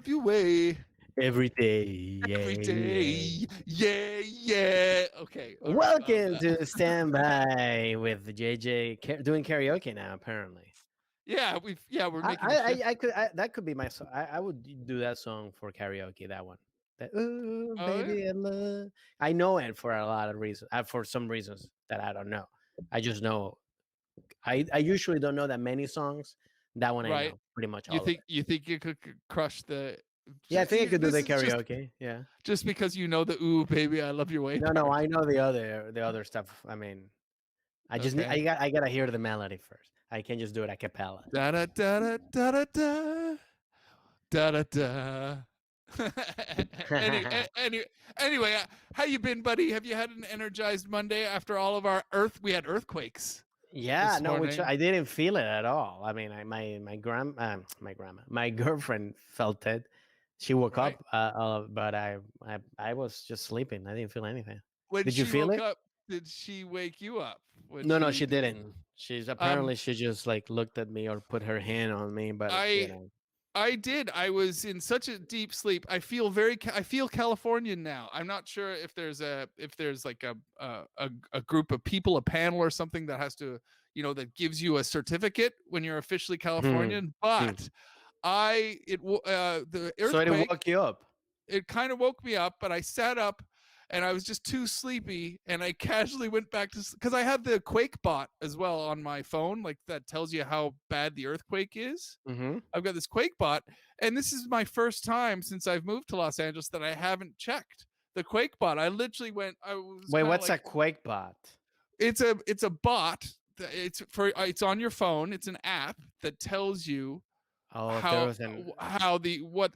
love your way Every day. every Yeah. day. Yeah, yeah. Okay, all right. Welcome to Standby with JJ doing karaoke now. Apparently, we're making a shift. I could that could be my song. I would do that song for karaoke. That one. That ooh Oh yeah. baby I love. I know it for a lot of reasons. For some reasons that I don't know. I just know. I usually don't know that many songs. That one I Right. know pretty much You all of think it. you think you could crush the? Yeah, I think I could do This the is karaoke. Yeah. just because you know the "Ooh, baby, I love your way" No, part. I know the other stuff. I mean, I just need, Okay. I gotta hear the melody first. I can't just do it a cappella. Da da da da da da da da da. any, any, anyway, how you been, buddy? Have you had an energized Monday after all of our We had earthquakes Yeah, this no, which morning. I didn't feel it at all. I mean, my girlfriend felt it. She woke Right. up, but I was just sleeping. I didn't feel anything. When Did you she feel woke it? up, did she wake you up? When No, she she did, didn't. She's um, apparently she just like looked at me or put her hand on me, but I I did. I was in such a deep sleep. I feel Californian now. I'm not sure if there's like a group of people, a panel or something that has to, that gives you a certificate when you're officially Hmm. Californian. Hmm. But the So it earthquake, woke you up. it kind of woke me up, but I sat up and I was just too sleepy, and I casually went back to, because I have the Quake bot as well on my phone, like that tells you how bad the earthquake is. Hmm. I've got this Quake bot, and this is my first time since I've moved to Los Angeles that I haven't checked the Quake bot. I literally went. I was Wait, kind of what's a like, Quake bot? it's a bot. It's on your phone. It's an app that tells you Oh, if there how was an. how the what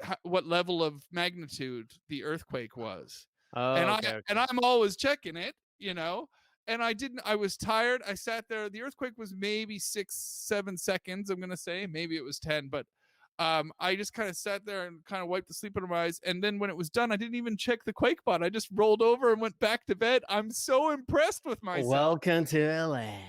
level of magnitude the earthquake was, Oh, okay, and okay. I'm always checking it, and I didn't. I was tired. I sat there. The earthquake was maybe 6-7 seconds, I'm gonna say. Maybe it was 10, but I just kind of sat there and kind of wiped the sleep out of my eyes, and then when it was done, I didn't even check the quake bot. I just rolled over and went back to bed. I'm so impressed with myself. Welcome to LA.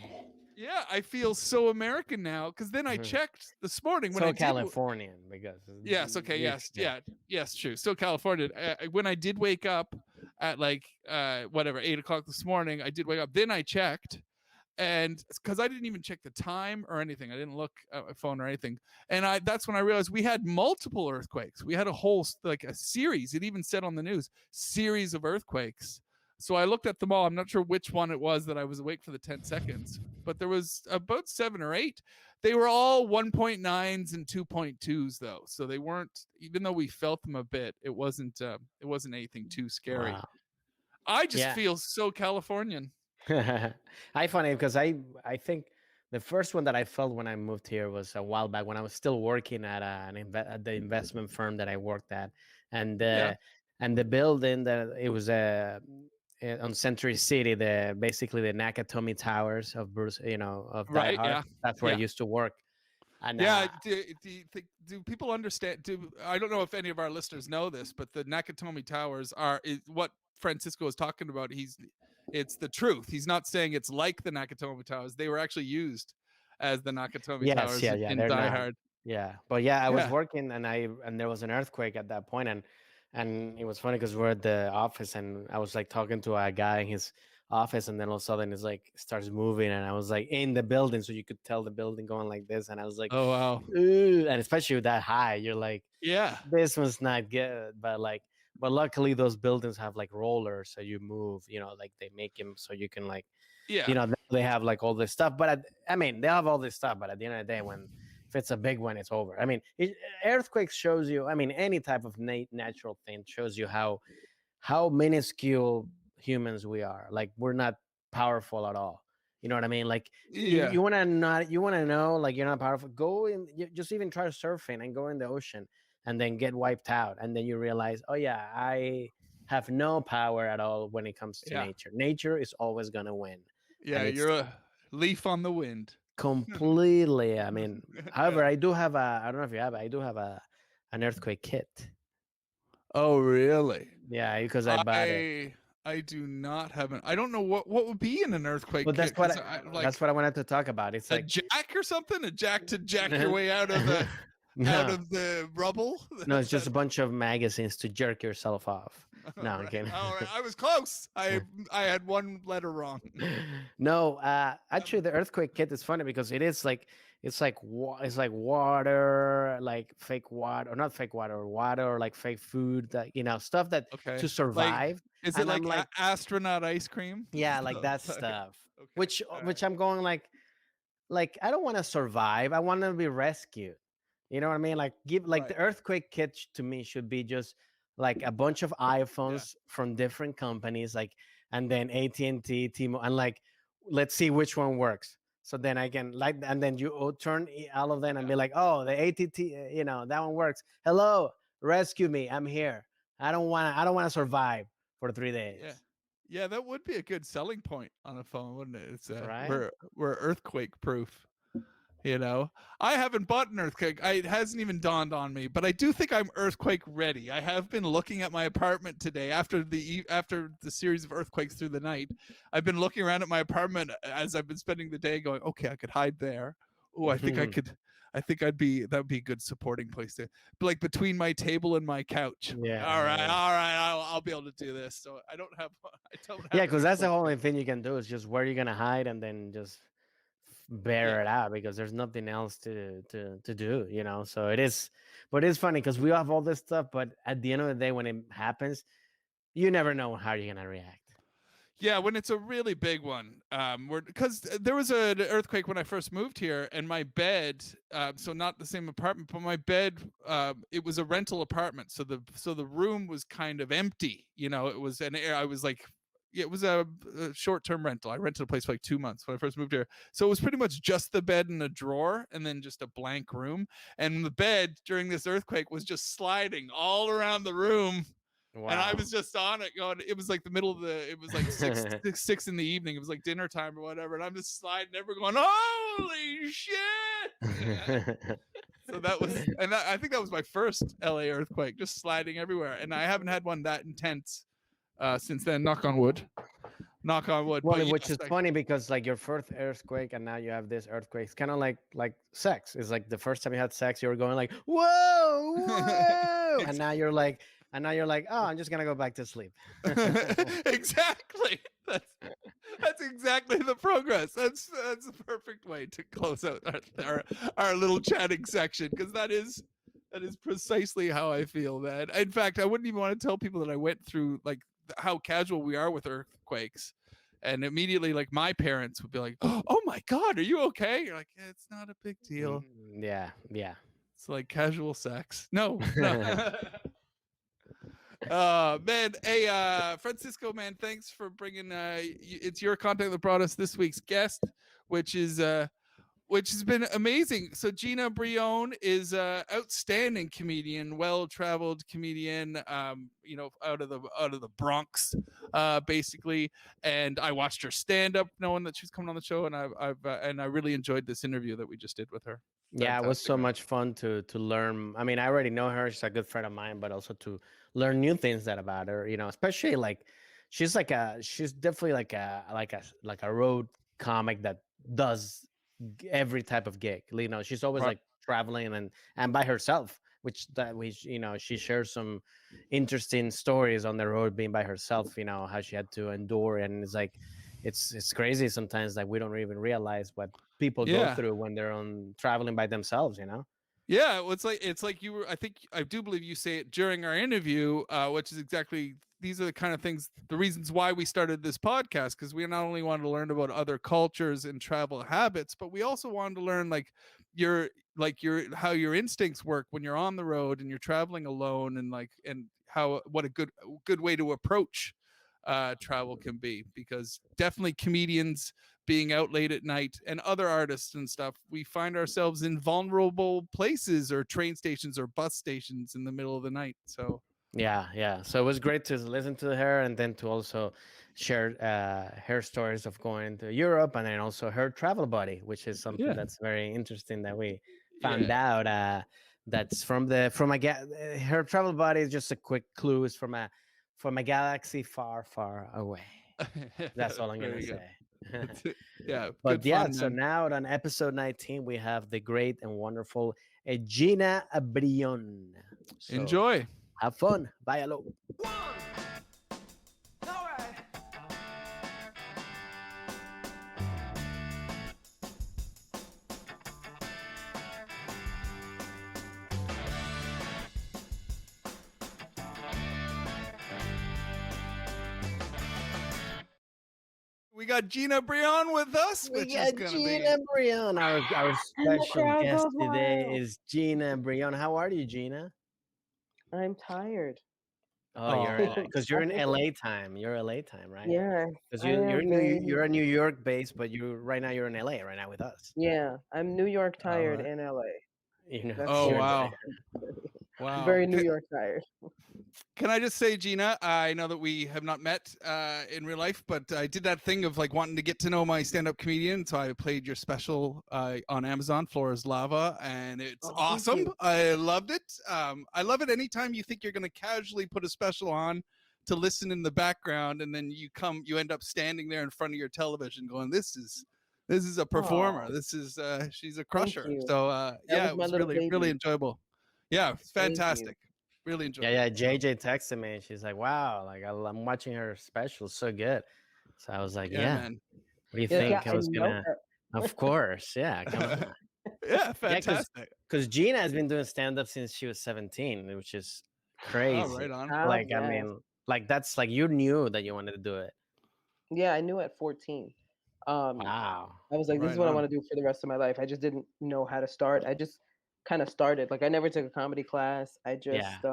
Yeah, I feel so American now, because then I Mhm. checked this morning when I So did. Californian because Yes. Okay. Yes. yeah. Yeah. Yes. True. So California. When I did wake up at like whatever 8 o'clock this morning, I did wake up. Then I checked, and because I didn't even check the time or anything, I didn't look at my phone or anything. And that's when I realized we had multiple earthquakes. We had a whole like a series. It even said on the news, series of earthquakes. So I looked at them all. I'm not sure which one it was that I was awake for the 10 seconds, but there was about 7 or 8. They were all 1.9s and 2.2s though. So they weren't, even though we felt them a bit, it wasn't anything too scary. Wow. I just Yeah. feel so Californian. I find it because I think the first one that I felt when I moved here was a while back when I was still working at at the investment firm that I worked at, and Yeah. and the building that it was on Century City, the basically the Nakatomi Towers of Bruce, of Die Right. Hard. Yeah. That's where I Yeah. used to work, and Yeah. Do people understand? I don't know if any of our listeners know this, but the Nakatomi Towers is what Francisco is talking about. It's the truth. He's not saying it's like the Nakatomi Towers. They were actually used as the Nakatomi yes, Towers yeah, in they're Die not. Hard. Yeah, but yeah, I was Yeah. working and there was an earthquake at that point, and it was funny because we're at the office and I was like talking to a guy in his office, and then all of a sudden it's like starts moving, and I was like in the building, so you could tell the building going like this, and I was like, Oh wow. ooh, and especially with that high, you're like, Yeah. this was not good, but luckily those buildings have like rollers, so you move, like they make them so you can like Yeah. they have like all this stuff, but I mean they have all this stuff, but at the end of the day, when if it's a big one, it's over. I mean, earthquakes shows you, I mean, any type of natural thing shows you how minuscule humans we are. Like we're not powerful at all. You know what I mean? Like Yeah. you want to know, like you're not powerful. Go in, just even try surfing and go in the ocean and then get wiped out, and then you realize, oh yeah, I have no power at all when it comes to Yeah. nature. Nature is always gonna win, Yeah. and it's You're a leaf on the wind. completely. I mean, however, Yeah. I do have a. I don't know if you have. I do have an earthquake kit. Oh really? Yeah, because I bought it. I do not have an. I don't know what would be in an earthquake But kit, that's what because I like that's what I wanted to talk about. It's a like jack or something, a jack to jack your way out of the out No, of the rubble. no, it's just a bunch of magazines to jerk yourself off. No, All I'm right, kidding. all right. I was close. I had one letter wrong. No, actually, the earthquake kit is funny because it is like it's like water, like fake water, or not fake water, water or like fake food, that stuff that Okay, to like, survive. is it And I'm like like, astronaut ice cream? yeah, like No, that okay, stuff. okay, all Which right, I'm going like I don't want to survive. I want to be rescued. You know what I mean? Like give like right, the earthquake kit to me should be just like a bunch of yeah, iPhones from different companies, like, and then AT&T, T-Mobile, and like let's see which one works. So then I can like, and then you turn all of them and yeah, be like, oh, the ATT, that one works. Hello, rescue me. I'm here. I don't want to survive for 3 days. yeah, yeah. That would be a good selling point on a phone, wouldn't it? It's Right? we're earthquake proof. You know, I haven't bought an earthquake. It hasn't even dawned on me, but I do think I'm earthquake ready. I have been looking at my apartment today after the series of earthquakes through the night. I've been looking around at my apartment as I've been spending the day, going, okay, I could hide there. Oh, I think I could. I think that would be a good supporting place to, like, between my table and my couch. Yeah, All right, yeah. all right, I'll be able to do this. So I don't have I don't Yeah, have because that's the earthquake only yet. thing you can do is just where you're gonna hide and then just bear Yeah. it out because there's nothing else to do. So it is, but it's funny because we have all this stuff, but at the end of the day, when it happens, you never know how you're gonna react. Yeah, when it's a really big one, because there was an earthquake when I first moved here, and my bed, so not the same apartment, but my bed, it was a rental apartment, so the room was kind of empty. It was I was like, yeah, it was a short term rental. I rented a place for like 2 months when I first moved here, so it was pretty much just the bed and a drawer, and then just a blank room. And the bed during this earthquake was just sliding all around the room, and I Wow. was just on it going, it was like the middle of it was like six in the evening. It was like dinner time or whatever. And I'm just sliding everywhere going, holy shit. So that was, and I think that was my first LA earthquake, just sliding everywhere. And I haven't had one that intense since then. Knock on wood. Knock on wood. Well, But which yes, is funny because like your first earthquake and now you have this earthquake. It's kind of like sex. It's like the first time you had sex, you were going like, whoa, whoa, and now you're like, oh, I'm just gonna go back to sleep. exactly. That's exactly the progress. That's the perfect way to close out our little chatting section, because that is precisely how I feel, man. In fact, I wouldn't even want to tell people that I went through, like, how casual we are with earthquakes. And immediately, like, my parents would be like, "Oh my God, are you okay?" You're like, "Yeah, it's not a big deal. Yeah, yeah. It's like casual sex." No, no. Man, hey, Francisco, man, thanks for bringing. It's your content that brought us this week's guest, which is which has been amazing. So Gina Brillon is a outstanding comedian, well-traveled comedian, out of the Bronx, basically. And I watched her stand up, knowing that she's coming on the show, and I really enjoyed this interview that we just did with her. Yeah, it was Fantastic, so man. much fun to learn. I mean, I already know her. She's a good friend of mine, but also to learn new things that about her. Especially like she's definitely like a road comic that does every type of gig. She's always Right. like traveling and by herself, which that we she shares some interesting stories on the road being by herself. How she had to endure, and it's like it's crazy sometimes that we don't even realize what people go Yeah. through when they're on traveling by themselves. Yeah, well, it's like you were. I do believe you say it during our interview, which is exactly, these are the kind of things, the reasons why we started this podcast, because we not only wanted to learn about other cultures and travel habits, but we also wanted to learn, like, your how your instincts work when you're on the road and you're traveling alone, and how what a good way to approach travel can be, because definitely comedians being out late at night, and other artists and stuff, we find ourselves in vulnerable places, or train stations or bus stations in the middle of the night. So Yeah, yeah. So it was great to listen to her and then to also share her stories of going to Europe and then also her travel buddy, which is something yeah, that's very interesting that we found yeah. out. That's her travel buddy is just a quick clue is from a galaxy far, far away. That's all I'm gonna Very good. say. Yeah, But good yeah, fun, so man. now on episode 19, we have the great and wonderful Gina Brillon. So Enjoy. have fun. Bye, hello. We got Gina Brillon with us, We which got is gonna Gina Brillon. Our And the special crowd guest goes today wild. is Gina Brillon. How are you, Gina? I'm tired. Oh, you're Oh, because you're in LA time. You're LA time, right? Yeah, Because I you're am very. you're a New York based, but you right now you're in LA right now with us. Yeah, I'm New York All tired right. in LA. You know, That's oh the you're wow, wow. very New York tired. Can I just say, Gina, I know that we have not met in real life, but I did that thing of like wanting to get to know my stand-up comedian. So I played your special on Amazon, Flora's Lava, and it's Oh, thank awesome. you. I loved it. I love it anytime you think you're going to casually put a special on to listen in the background, and then you end up standing there in front of your television going, this is a performer. Oh, This is she's a thank crusher. you. So That yeah, was it my was little really baby. enjoyable. Yeah, it's Thank you. fantastic. Really enjoyed yeah. it. JJ texted me and she's like, "Wow, like I'm watching her special, so good." So I was like, Yeah, "Yeah, man. what do you Yeah, think?" I I was know gonna, her. of course, yeah, come on, Yeah, yeah, fantastic. because Gina has been doing stand up since she was 17, which is Oh, crazy. right on. Like, I Yes. mean, like that's like you knew that you wanted to do it. Yeah, I knew at 14. Wow. I was like, this is Right what I on. want to do for the rest of my life. I just didn't know how to start. I just kind of started. Like I never took a comedy class. I Yeah. just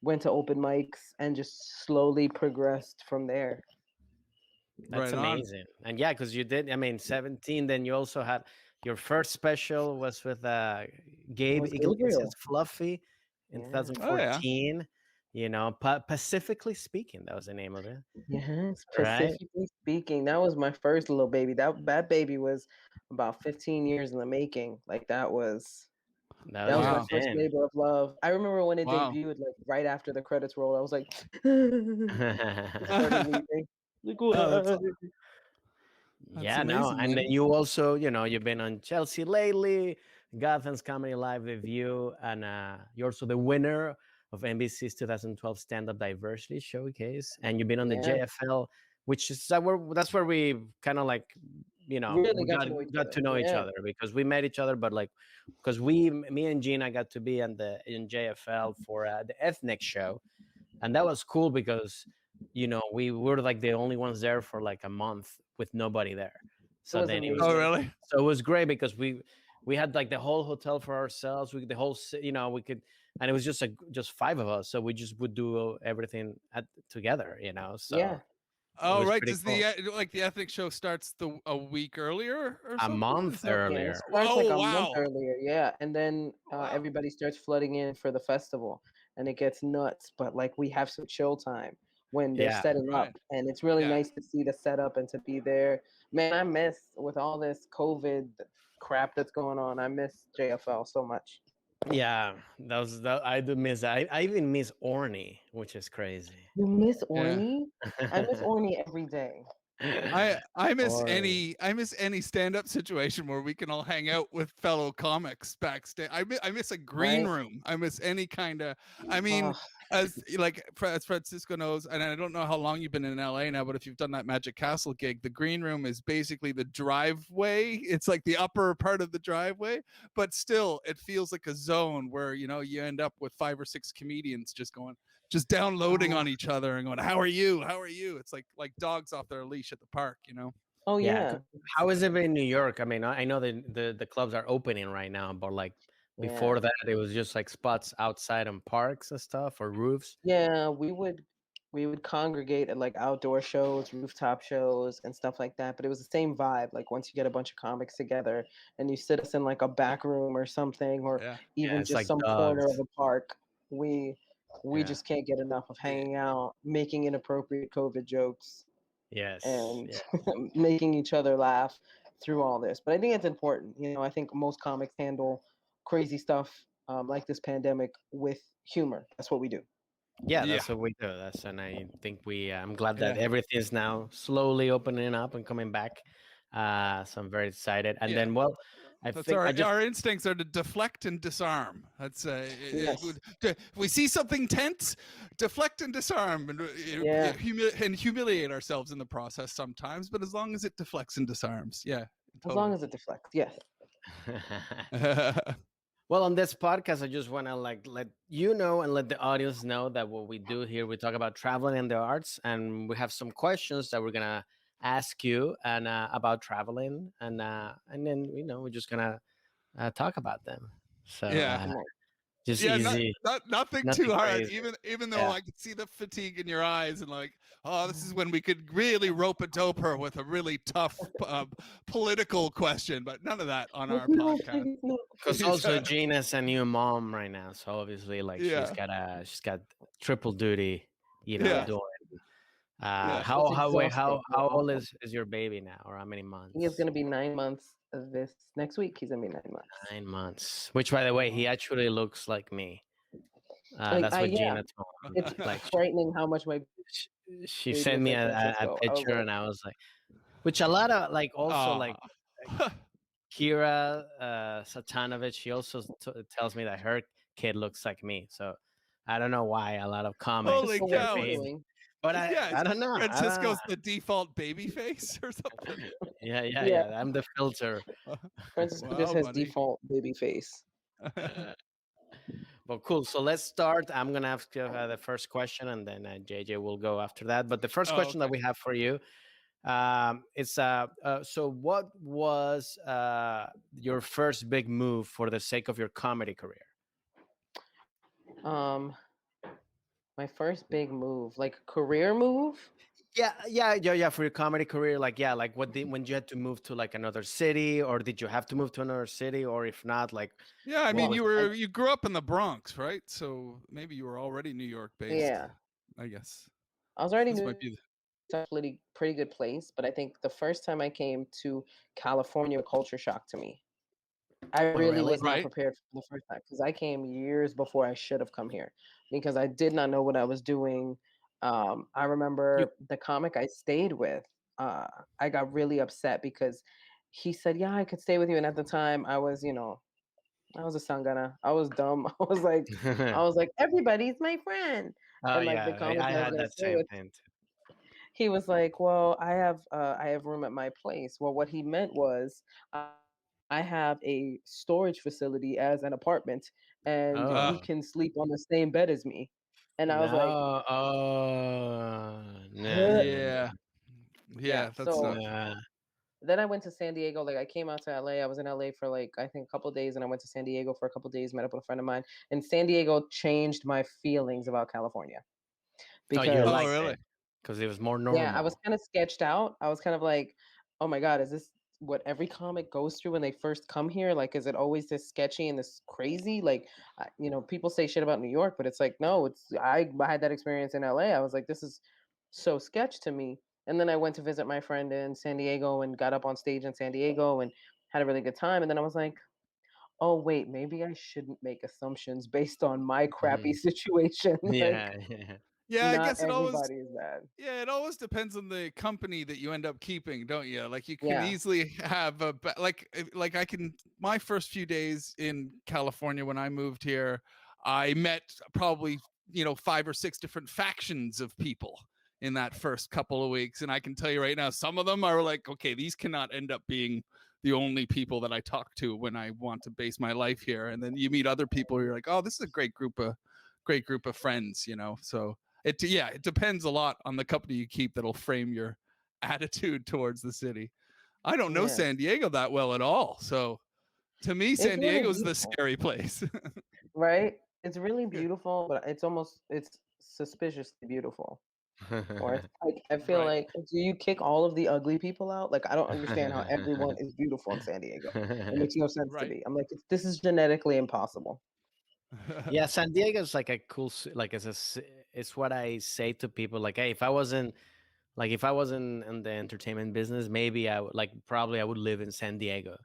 went to open mics and just slowly progressed from there. That's Right on. amazing. And yeah, because you did, I mean, 17, then you also had your first special was with Gabe Was Iglesias Gabriel. Fluffy in Yeah. Oh yeah. 2014. You know, Pacifically Speaking, that was the name of it, Yes, right? specifically speaking, that was my first little baby. That baby was about 15 years in the making. Like That that was was your my Wow. first thing. labor of love. I remember when it Wow. debuted, like right after the credits rolled, I was like started weeping. Like Oh, that's what? that's Yeah, no, amazing, and then man. you also, you know, you've been on Chelsea lately, Gotham's Comedy Live Review, and you're also the winner of NBC's 2012 Stand Up Diversity Showcase, and you've been on the Yeah, JFL, which is that's where we kind of like, you know, really we got to know each got other. to know each Yeah, other because we met each other, but like, because me and Gina got to be in JFL for the Ethnic show, and that was cool because you know we were like the only ones there for like a month with nobody there, it so was then Oh amazing. really? it was great because we had like the whole hotel for ourselves, the whole you know, we could, and it was just five of us, so we just would do everything together, you know, so Yeah, it Oh was right. pretty Does cool. the like the ethnic show starts a week earlier or A something? Is month that? yeah. It earlier. starts like Oh a month wow. earlier. Yeah, and then Wow. everybody starts flooding in for the festival, and it gets nuts. But like we have some chill time when they're Yeah, setting Right. up, and it's really Yeah. nice to see the setup and to be there. Man, I miss with all this COVID crap that's going on. I miss JFL so much. yeah, I do miss that. I even miss Orny, which is crazy. You miss Yeah. Orny? I miss Orny every day. I miss Orny. any stand-up situation where we can all hang out with fellow comics backstage. I miss a green Right? room. I miss any kind of, I mean, Oh, as as Francisco knows, and I don't know how long you've been in LA now, but if you've done that Magic Castle gig, the green room is basically the driveway. It's like the upper part of the driveway, but still it feels like a zone where, you know, you end up with 5 or 6 comedians just downloading oh, on each other and going, "How are you? How are you?" It's like dogs off their leash at the park, you know. oh Yeah, yeah, how is it in New York? I mean, I know the clubs are opening right now, but like yeah. before that, it was just like spots outside on parks and stuff or roofs. Yeah, we would congregate at like outdoor shows, rooftop shows, and stuff like that. But it was the same vibe. Like once you get a bunch of comics together and you sit us in like a back room or something, or Yeah. Yeah, even it's just like some corner of dogs. a park, we we Yeah. just can't get enough of Eh, hanging out, making inappropriate COVID jokes, Yes. and Yeah. making each other laugh through all this. But I think it's important. You know, I think most comics handle crazy stuff like this pandemic with humor. That's what we do. Yeah, Yeah. that's what we do. And I think I'm glad that Yeah. everything's now slowly opening up and coming back. So I'm very excited. And Yeah. then, well, I That's think I just our instincts are to deflect and disarm. That's Yes. if we see something tense, deflect and disarm, and Yeah. humiliate ourselves in the process sometimes. But as long as it deflects and disarms, yeah, As long totally. as it deflects. Yes. Well, on this podcast, I just want to like let you know and let the audience know that what we do here, we talk about traveling and the arts, and we have some questions that we're gonna ask you and about traveling, and then we're just gonna talk about them. So Yeah. Nice. just Yeah, easy, nothing too nothing hard. crazy. Even though Yeah. I could see the fatigue in your eyes, and like, oh, this is when we could really rope a dope her with a really tough political question, but none of that on our No, podcast. please, no. Because also Gina's a new mom right now, so obviously like Yeah. she's got triple duty, Yeah. doing. Yeah. How It's how exhausting. old is your baby now, or how many months? He is going to be 9 months this next week. He's going to be 9 months. 9 months. Which, by the way, he actually looks like me. Like, That's what yeah, Gina told me. it's Like frightening how much my she baby sent is me like a Francisco. I was picture, like, and I was like, which a lot of like also like Aw. Kira Satanovich, she also tells me that her kid looks like me. So I don't know why a lot of comments. Holy so their what's cow! he baby. doing? But Yeah, I don't know. I don't know. Francisco's the default baby face or something. Yeah. I'm the filter. Francisco Wow, just has buddy. default baby face. Well, cool. So let's start. I'm gonna ask you the first question, and then JJ will go after that. But the first Oh, question that okay. we have for you, it's so what was your first big move for the sake of your comedy career? My first big move, like career move. Yeah. For your comedy career, like when you had to move to like another city, or did you have to move to another city, or if not, like Yeah, I what mean, was you grew up in the Bronx, right? So maybe you were already New York based. Yeah, I guess I was already this New might be. It's a pretty good place, but I think the first time I came to California, culture shock to me. I Oh, really really? was not Right. prepared for the first time because I came years before I should have come here because I did not know what I was doing. I You remember the comic I stayed with. I got really upset because he said, "Yeah, I could stay with you," and at the time, I was, I was a sangana. I was dumb. I was like, everybody's my friend, Oh and like the yeah, comic I I was had gonna that stay same with, thing too. he was like, "Well, I have room at my place." Well, what he meant was, I have a storage facility as an apartment, and Oh you can sleep on the same bed as me. And I was like, no! Oh no no "Huh?" no Yeah. Yeah. Yeah, that's So not. no! then I went to San Diego. Like I came out to LA. I was in LA for like I think a couple days, and I went to San Diego for a couple days. Met up with a friend of mine, and San Diego changed my feelings about California Oh, you because Oh, liked really? it because it was more yeah, I was normal. kind of sketched out. I was kind of like, oh my God, is this what every comic goes through when they first come here? Like, is it always this sketchy and this crazy? Like, people say shit about New York, but it's like, no, I had that experience in LA. I was like, this is so sketch to me. And then I went to visit my friend in San Diego and got up on stage in San Diego and had a really good time. And then I was like, oh, wait, maybe I shouldn't make assumptions based on my crappy Mhm. situation. Like, Yeah, yeah. Yeah, I not guess it always. everybody is bad. Yeah, it always depends on the company that you end up keeping, don't you? Like you can Yeah. easily have like I can. My first few days in California when I moved here, I met probably 5 or 6 different factions of people in that first couple of weeks, and I can tell you right now, some of them are like, okay, these cannot end up being the only people that I talk to when I want to base my life here. And then you meet other people who you're like, oh, this is a great group of friends, So it depends a lot on the company you keep that'll frame your attitude towards the city. I don't know Yeah. San Diego that well at all, so to me, It's San really Diego's the beautiful, scary place. right? It's really beautiful, but it's suspiciously beautiful. Or it's like I feel Right. like, do you kick all of the ugly people out? Like I don't understand how everyone is beautiful in San Diego. It makes no sense to Right. me. I'm like, this is genetically impossible. Yeah, San Diego is like a cool, like it's what I say to people. Like, hey, if I wasn't in the entertainment business, maybe I would probably I would live in San Diego.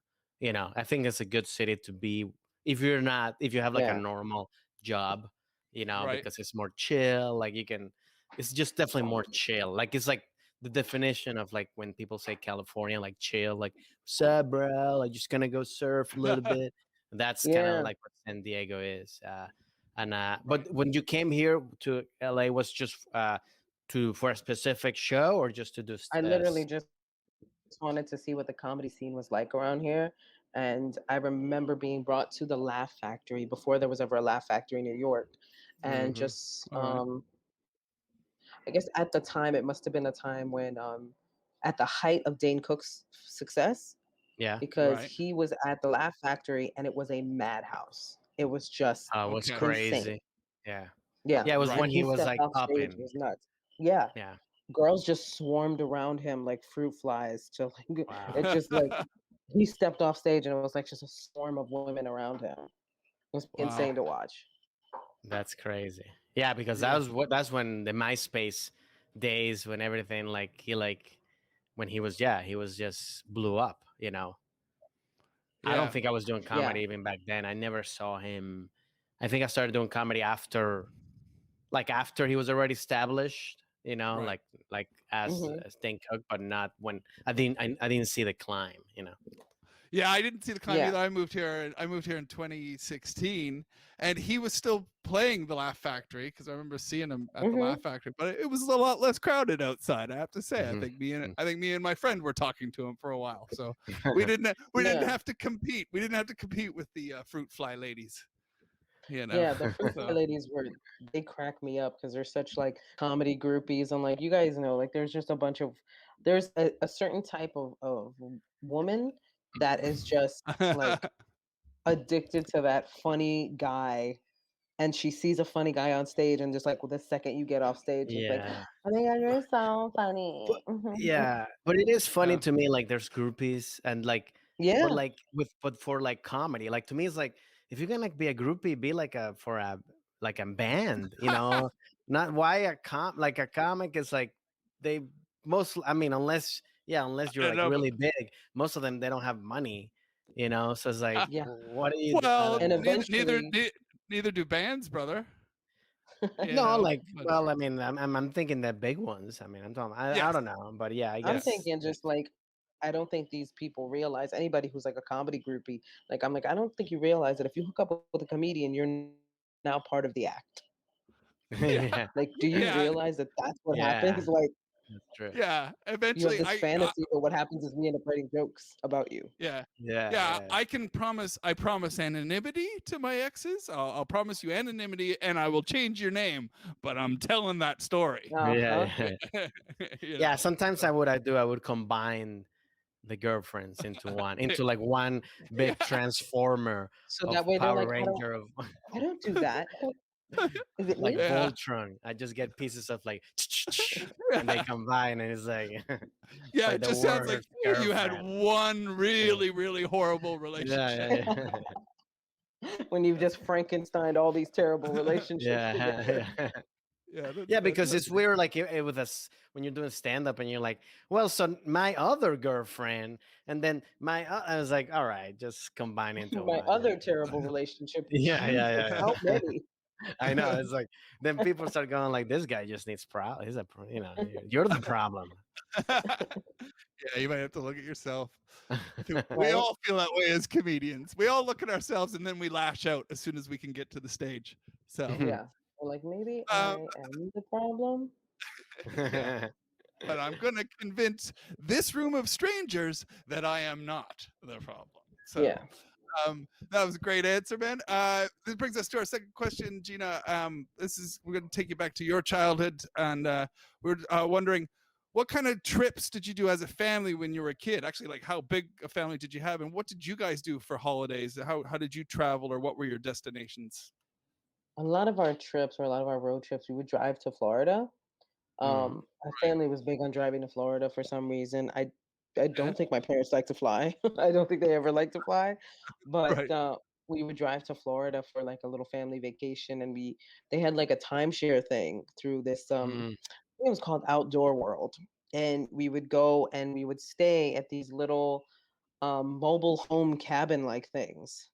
I think it's a good city to be if you have like a Yeah. normal job, Right. because it's more chill. Like it's just definitely more chill. Like it's like the definition of like when people say California, like chill, like what's up, bro? Like just gonna go surf a little bit. That's kind of Yeah, like what San Diego is. Right. But when you came here to LA, was just to for a specific show or just to do I literally just wanted to see what the comedy scene was like around here. And I remember being brought to the Laugh Factory before there was ever a Laugh Factory in New York. And hmm just, All right. I guess at the time, it must have been a time when, at the height of Dane Cook's success, Yeah. because Right. he was at the Laugh Factory and it was a madhouse. It was just Oh, it was Okay. insane. crazy. Yeah. Yeah. Yeah, it was When when Right. he he was stepped like off stage, it popping. was nuts. Yeah. Yeah. Girls just swarmed around him like fruit flies to like, Wow. it just like, he stepped off stage and it was like just a swarm of women around him. It was Wow. insane to watch. That's crazy. Yeah, because Yeah. that's when the MySpace days when everything like he like when he was he was just blew up, you know. I don't Yeah. think I was doing Yeah. comedy even back then. I never saw him. I think I started doing comedy after after he was already established, you know, Right. like Hmm. as Dane Cook, but not when I didn't see the climb, you know. Yeah, I didn't see the climb Yeah. either. I moved here in 2016, and he was still playing the Laugh Factory because I remember seeing him at the Hmm. Laugh Factory. But it was a lot less crowded outside. I have to say. Mhm. I think me and my friend were talking to him for a while, so we didn't Yeah. have to compete. We didn't have to compete with the fruit fly ladies. You know. Yeah, the Fruit Fly So Ladies they crack me up because they're such like comedy groupies. I'm like, you guys know, like there's just a bunch of there's a certain type of woman that is just like addicted to that funny guy, and she sees a funny guy on stage and just like the second you get off stage, it's like, Yeah. oh my god, you're so But funny. Mhm. yeah, but it is funny yeah. to me. Like there's groupies and like, but Yeah. like but for like comedy, like to me, it's like if you're gonna like be a groupie, be like a for a like a band, you know. Not why like a comic is like they most. I mean, unless you're I like know, but really big, most of them they don't have money, you know. So it's like, Yeah. what do you? I well, don't And know. eventually, neither do bands, brother. You No, know, like, but well, I mean, I'm thinking the big ones. I mean, I'm talking. I yes, don't know, but yeah, I I'm guess. yes. thinking just like I don't think these people realize anybody who's like a comedy groupie. Like I'm like I don't think you realize that if you hook up with a comedian, you're now part of the act. Yeah, Yeah, Like, do you yeah, realize that that's what yeah, happens? Like that's true. yeah. you have Eventually, this fantasy, but what happens is we end up writing jokes about you. yeah, Yeah, yeah. yeah, I can promise. I promise anonymity to my exes. I'll promise you anonymity, and I will change your name. But I'm telling that story. Uh yeah, huh. yeah. You Yeah, know. sometimes So, I would combine the girlfriends into like one yeah. big transformer So of that way they're Power like, Ranger of I don't do that. Is it like me? Yeah. Voltron. I just get pieces of like and they combine and it's like it's Yeah, like it the just sounds like worst you had girlfriend. one Yeah, really, really horrible relationship. yeah, yeah. When you've That's just Frankensteined all these terrible relationships together. Yeah, yeah. yeah, Yeah, because that's it's weird, like with us when you're doing stand up and you're like, well, so my other girlfriend, and then I was like, all right, just combine into My one. other terrible relationship. Yeah, yeah, Jesus, yeah. how many? I know. It's like then people start going like, this guy just needs problem. He's a, you know, you're the problem. yeah, you might have to look at yourself. We Right? all feel that way as comedians. We all look at ourselves and then we lash out as soon as we can get to the stage. So, Yeah. Or like maybe um, I am the problem. yeah, but I'm going to convince this room of strangers that I am not the problem. So, Yeah. that was a great answer, man. This brings us to our second question, Gina. We're going to take you back to your childhood, and we're wondering what kind of trips did you do as a family when you were a kid? Actually, like how big a family did you have, and what did you guys do for holidays? How did you travel, or what were your destinations? A lot of our trips or a lot of our road trips, we would drive to Florida. Mhm. Our family was big on driving to Florida for some reason. I Okay. don't think my parents like to fly. I don't think they ever like to fly, but Right. we would drive to Florida for like a little family vacation, and they had like a timeshare thing through this Mm. I think it was called Outdoor World, and we would go and we would stay at these little mobile home cabin like things,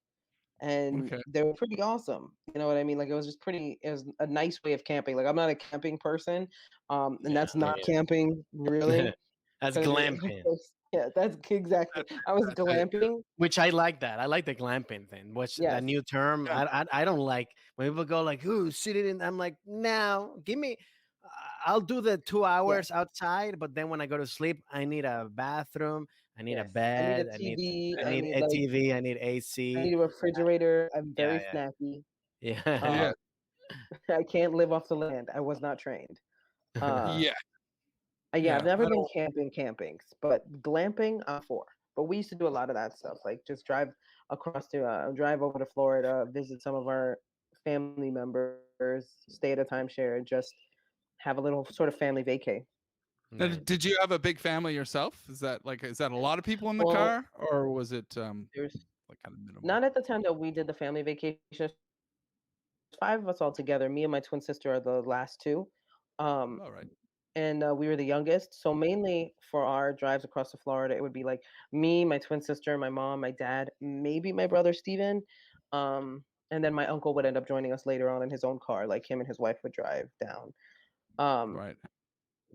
and Okay. they were pretty awesome. You know what I mean? Like it was just pretty. It was a nice way of camping. Like I'm not a camping person, and Yeah, that's me not camping really. that's 'Cause glamping. yeah, that's exactly. That's I was that's it. glamping. Which I like that. I like the glamping thing. Which that Yes. new term. Yeah. I don't like when people go like, "Ooh, sitting in." I'm like, no, give me. I'll do the two Yeah. hours outside, but then when I go to sleep, I need a bathroom. I need a Yes. I need a bed. TV. I I need need a like TV. I need I AC. need a refrigerator. I'm Yeah, very snacky. yeah, Yeah. Um, I can't live off the land. I was not trained. Uh, Yeah. yeah, I've Yeah. never I been don't. campings, but glamping, I'm for. But we used to do a lot of that stuff, like just drive over to Florida, visit some of our family members, stay at a timeshare, and just have a little sort of family vacay. Now, nice. did you have a big family yourself? Is that a lot of people in the Well, car, or was it there's like kind of minimal? not at the time that we did the family vacation. There's five of us all together. Me and my twin sister are the last two. Um, All right. and we were the youngest. So mainly for our drives across to Florida, it would be like me, my twin sister, my mom, my dad, maybe my brother Steven. And then my uncle would end up joining us later on in his own car, like him and his wife would drive down. Um, Right.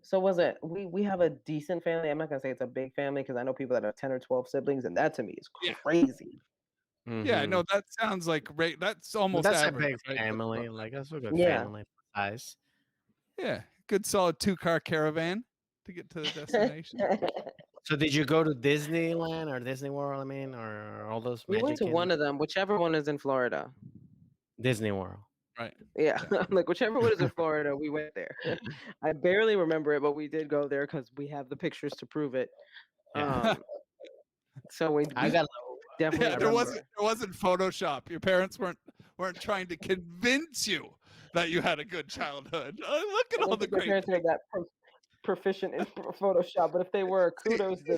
so was it we have a decent family. I'm not gonna say it's a big family because I know people that have 10 or 12 siblings, and that to me is Yeah. crazy. Yeah. Hmm. No, that sounds like that's But almost that's a average, big right? That's about family. Like that's a good Yeah. family size. yeah. Good solid 2-car caravan to get to the destination. So did you go to Disneyland or Disney World? I mean, or all those We went Magic to Kingdom? one of them, whichever one is in Florida. Disney World. Right. Yeah, Yeah. I'm like whichever one is in Florida, we went there. I barely remember it, but we did go there because we have the pictures to prove it. Yeah, Um, so we I we got. definitely Yeah. I There remember. remember. wasn't Photoshop. Your parents weren't trying to convince you that you had a good childhood. Look I at all don't the think my great parents are things. that proficient in Photoshop, but if they were, See, kudos to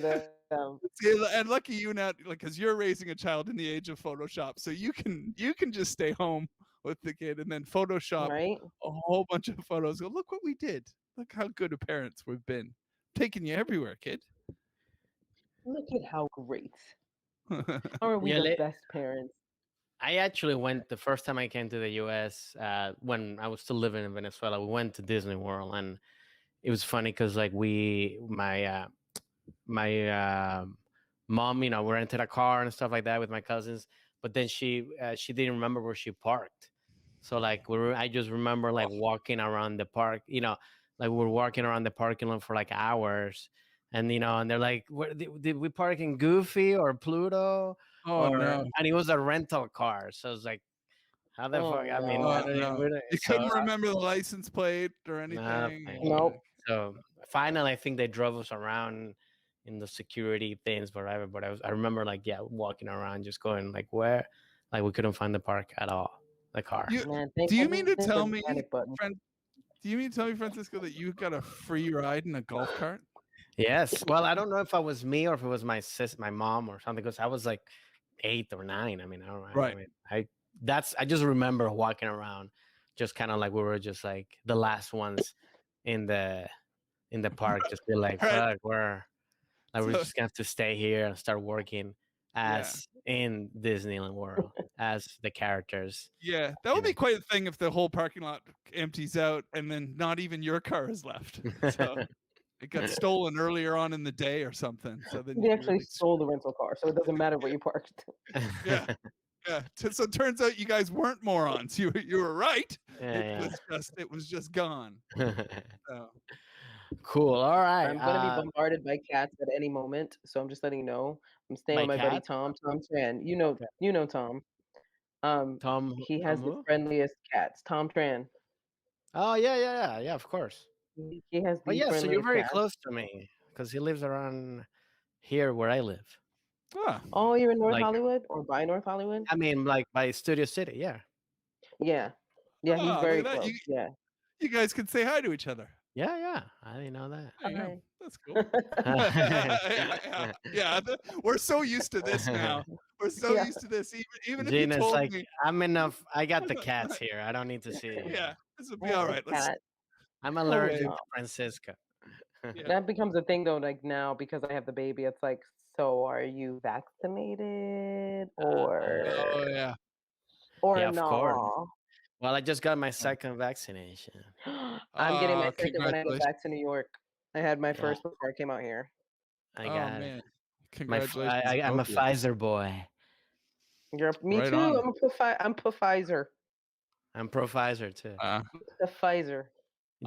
them. see, and lucky you now, like, because you're raising a child in the age of Photoshop, so you can just stay home with the kid and then Photoshop Right? a whole bunch of photos. Go, look what we did. Look how good of parents we've been. Taking you everywhere, kid. Look at how great. How are we Yeah, the best parents? I actually went the first time I came to the U.S. When I was still living in Venezuela. We went to Disney World, and it was funny because like my mom, we rented a car and stuff like that with my cousins, but then she didn't remember where she parked. So like I just remember like walking around the park, like we're walking around the parking lot for like hours, and and they're like, where did we park in Goofy or Pluto, Oh no. and it was a rental car. So it's like, how the Oh fuck? I mean, no. I Oh don't even. no. You So couldn't remember the license plate or anything. nothing. Nope. So finally, I think they drove us around in the security things, whatever. But I remember like, yeah, walking around, just going like, where, like we couldn't find the park at all, the car. You Man, thank do you mean to goodness for tell the me, panic button. friend? Do you mean to tell me, Francisco, that you got a free ride in a golf cart? Yes. Well, I don't know if it was me or if it was my mom or something, because I was like 8 or 9. I mean, I don't know. I Right. mean, I just remember walking around, just kind of like we were just like the last ones in the park, just be like, Right. fuck, we're So just gonna have to stay here and start working yeah. as in Disneyland World as the characters. Yeah. That would in be quite a thing if the whole parking lot empties out and then not even your car is left. So it. it got stolen earlier on in the day or something. So then They you'd be actually really stole the rental car, so it doesn't matter where you parked. yeah. Yeah. So it turns out you guys weren't morons. You were right. Yeah, It was just gone. yeah. So, Cool. All right. I'm gonna be bombarded by cats at any moment, so I'm just letting you know. I'm staying By with my buddy cat. Tom Tran. You know Tom. He Tom has the who? friendliest cats. Tom Tran. Oh yeah. Of course. He has Oh the yeah. So you're friendliest very cats. close to me because he lives around here where I live. ah, Oh, you're in North Like, Hollywood or by North Hollywood? I mean, like by Studio City. Yeah. Yeah. Yeah, he's look very at that. close. Yeah. You guys can say hi to each other. Yeah. I didn't know There you go. Hi. That's cool. Yeah. We're so used to this now. that. We're so Yeah. used to this. Even if you Gina's told like, me, I'm enough. I got the cats here. I don't need to see you. yeah, this would I be all have a right. Let's cat. I'm Oh, allergic wait. to Francisco. Yeah. that becomes a thing though, like now because I have the baby. It's like, so are you vaccinated or Oh yeah. Or Yeah, of course. no? Well, I just got my second vaccination. I'm getting my second when I get Congratulations. back to New York. I had my Yeah, first before I came out here. I Oh got it. man. Congratulations, I'm both a of you. Pfizer boy. Me Right too. on. I'm Pfizer. I'm pro Pfizer too. Uh, The Pfizer.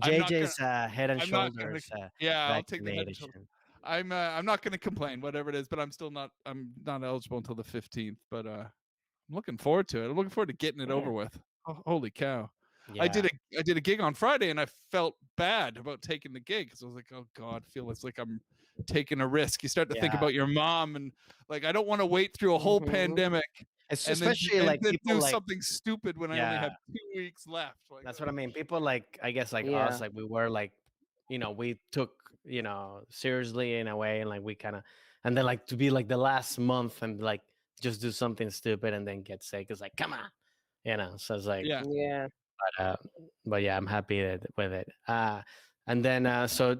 I'm not gonna JJ's Head and I'm not gonna Shoulders yeah, I'll take the head and shoulder. vaccination. I'm not gonna complain, whatever it is, but I'm not eligible until the 15th. But I'm looking forward to it. I'm looking forward to getting it over Yeah. with. Holy cow. Yeah. I did a gig on Friday and I felt bad about taking the gig because I was like, oh God, I feel like I'm taking a risk. You start to think Yeah. about your mom and like I don't want to wait through a whole Mhm. pandemic It's and then especially like do people like something stupid when I only yeah, have 2 weeks left. Like, that's what I mean. People like I guess like Yeah. us, like we were like, we took, seriously in a way and like we kind of and then like to be like the last month and like just do something stupid and then get sick. It's like, come on. So it's like yeah. Yeah. uh, but yeah, I'm happy with it. And then so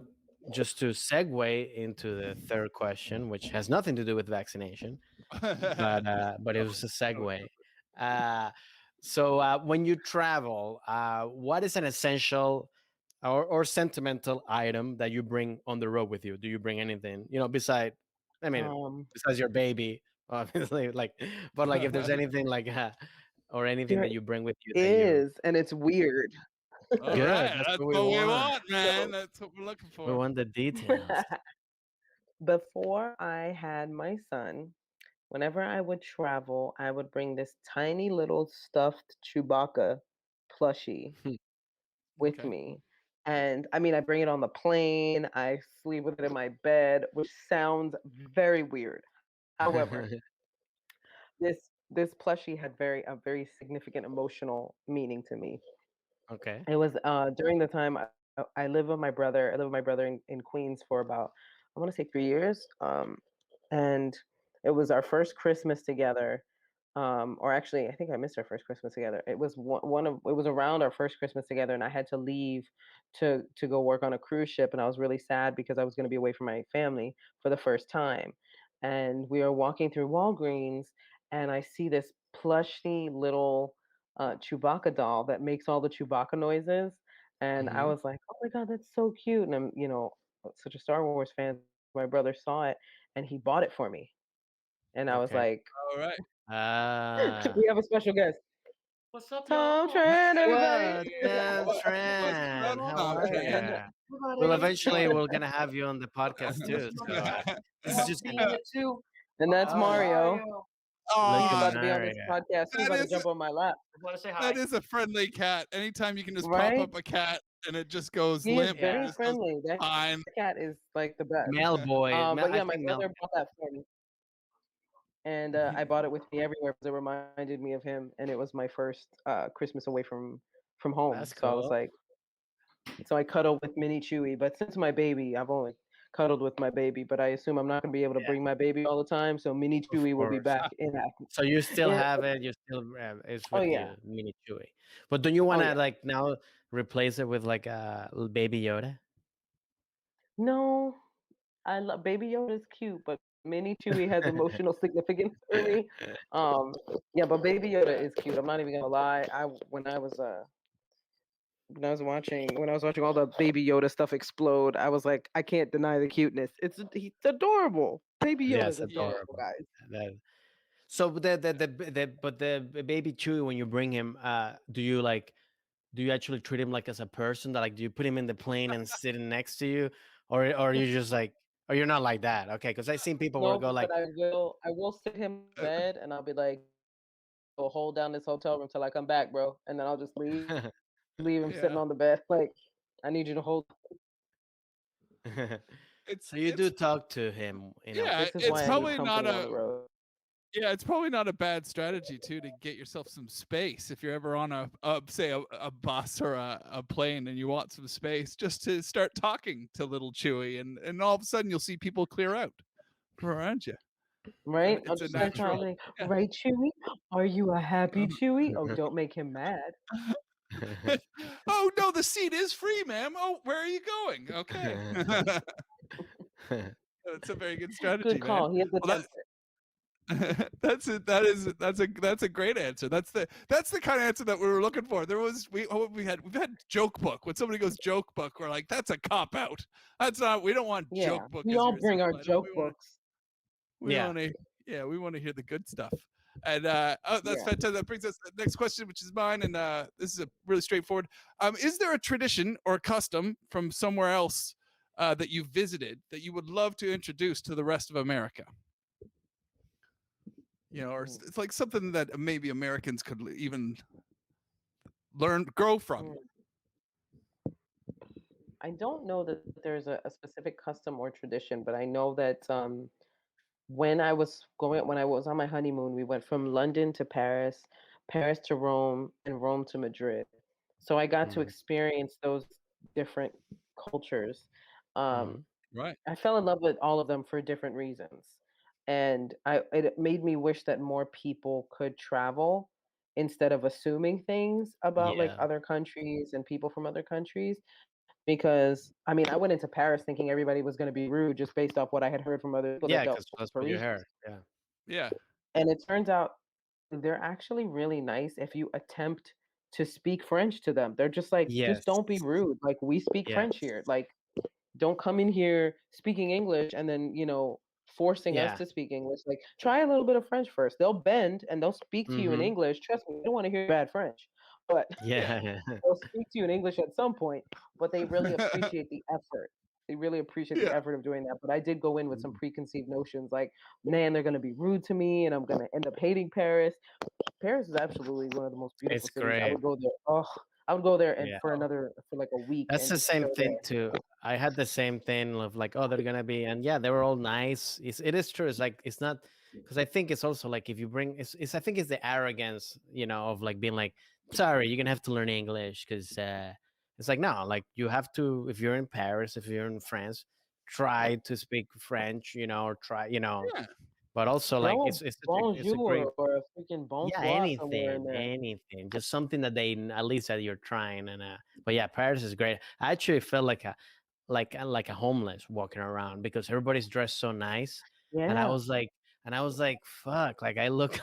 just to segue into the third question, which has nothing to do with vaccination, but it was a segue. Uh, so when you travel, what is an essential or sentimental item that you bring on the road with you? Do you bring anything, I mean, Um, besides your baby, obviously, like, but like if there's anything like, or anything there that you bring with you that you is, and it's weird. All good. right, That's that's what we what we want. want, man. So That's what we're looking We for. want the details. before I had my son, whenever I would travel, I would bring this tiny little stuffed Chewbacca plushie with Okay. me. And I mean, I bring it on the plane, I sleep with it in my bed, which sounds very weird. However, this this plushie had a very significant emotional meaning to me. Okay. It was during the time I live with my brother. I live with my brother in Queens for about I want to say 3 years. And it was our first Christmas together. Or actually, I think I missed our first Christmas together. It was one of it was around our first Christmas together, and I had to leave to go work on a cruise ship, and I was really sad because I was going to be away from my family for the first time. And we are walking through Walgreens, and I see this plushy little Chewbacca doll that makes all the Chewbacca noises. And I Hmm. was like, oh my God, that's so cute. And I'm, such a Star Wars fan. My brother saw it and he bought it for me. And I was Okay. like, All right. Ah. we have a special guest. What's up, Tom y'all? Trent, everybody. What, Tim What's Tran? up, How Tom are Tran? you? Well, Everybody. eventually we're gonna have you on the podcast too. So this is Love just being gonna in it too. And that's oh, Mario. He's look at Aw, about to be on this Mario. podcast. He's that about to is jump on my lap. I want to say that hi. is a friendly cat. Anytime you can just pop Right? up a cat and it just goes He is limp and very Yeah, just goes friendly. That fine. cat is like the best. Mel boy. But I yeah, my think Mel. brother bought that for me. And I bought it with me everywhere because it reminded me of him, and it was my first Christmas away from home. That's So I was cool. like, so I cuddled with Mini Chewy. But since my baby, I've only cuddled with my baby. But I assume I'm not gonna be able to Yeah, bring my baby all the time. So Mini of Chewy will be course. back in action. So you still Yeah. have it. You still it's Oh with you, yeah. Mini Chewy. But don't you Oh want to yeah. like now replace it with like a little baby Yoda? No, I love Baby Yoda is cute, but Mini Chewy has emotional significance for me. Um, yeah, but Baby Yoda is cute. I'm not even gonna lie. When I was watching all the Baby Yoda stuff explode, I was like, I can't deny the cuteness. He's adorable. Baby Yeah, Yoda is it's Yeah. adorable, adorable. guys. That, so the baby Chewy when you bring him, do you actually treat him like as a person that like do you put him in the plane and sitting next to you, or you just like or you're not like that? Okay, because I've seen people where No, go like but I will sit him in bed and I'll be like, "Go hold down this hotel room till I come back, bro," and then I'll just leave him sitting Yeah. on the bed. Like, I need you to hold. It's so you do it's talk to him in a yeah, This is it's why I need probably not company on a the road. yeah, it's probably not a bad strategy too to get yourself some space if you're ever on a bus or a plane and you want some space just to start talking to little Chewy and all of a sudden you'll see people clear out around you. Right? I'll It's a just start natural. talking. Yeah. Right, Chewy? Are you a happy Chewy? Oh, don't make him mad. Oh no, the seat is free, ma'am. Oh, where are you going? Okay. That's a very good Good strategy, man. call. He has the Well, temper. That's it. That's a great answer. That's the kind of answer that we were looking for. We've had joke book. When somebody goes joke book, we're like, that's a cop out. That's not. We don't want Yeah, joke book we as all your bring our subtitle. joke books. We Yeah. want to. Yeah, we want to hear the good stuff. And that's Yeah. fantastic. That brings us to the next question, which is mine. And this is a really straightforward. Is there a tradition or a custom from somewhere else that you visited that you would love to introduce to the rest of America? Or it's like something that maybe Americans could even grow from. I don't know that there's a specific custom or tradition, but I know that when I was on my honeymoon, we went from London to Paris, Paris to Rome, and Rome to Madrid. So I got to experience those different cultures. Right. I fell in love with all of them for different reasons. And it made me wish that more people could travel instead of assuming things about like Yeah. other countries and people from other countries. Because I mean, I went into Paris thinking everybody was going to be rude just based off what I had heard from other people that Yeah, dealt because with that's what you Parisians. heard. Yeah. Yeah. And it turns out they're actually really nice if you attempt to speak French to them. They're just like, just Yes. don't be rude. Like, we speak Yeah. French here. Like, don't come in here speaking English and then, forcing us Yeah. to speak English. Like, try a little bit of French first. They'll bend and they'll speak to you in English. Trust me, I don't want to hear bad French. But Yeah. they'll speak to you in English at some point, but they really appreciate the effort. They really appreciate the effort of doing that. But I did go in with some preconceived notions like, man, they're going to be rude to me and I'm going to end up hating Paris. Paris is absolutely one of the most beautiful It's cities. I great. would go there. Oh, I would go there and Yeah. for like a week That's and the just same chill thing there. too. I had the same thing of like, oh, they're gonna be, and yeah, they were all nice. It is true. It's like it's not because I think it's also like if you bring, it's I think it's the arrogance, of like being like, sorry, you're gonna have to learn English because it's like no, like you have to if you're in Paris, if you're in France, try to speak French, or try, Yeah. but also like Throw it's a great. bonjour or a freaking Yeah, bonsoir somewhere in anything, there. anything, just something that they at least that you're trying. And but yeah, Paris is great. I actually felt like a homeless walking around because everybody's dressed so nice, and I Yeah. was like, fuck, like I look,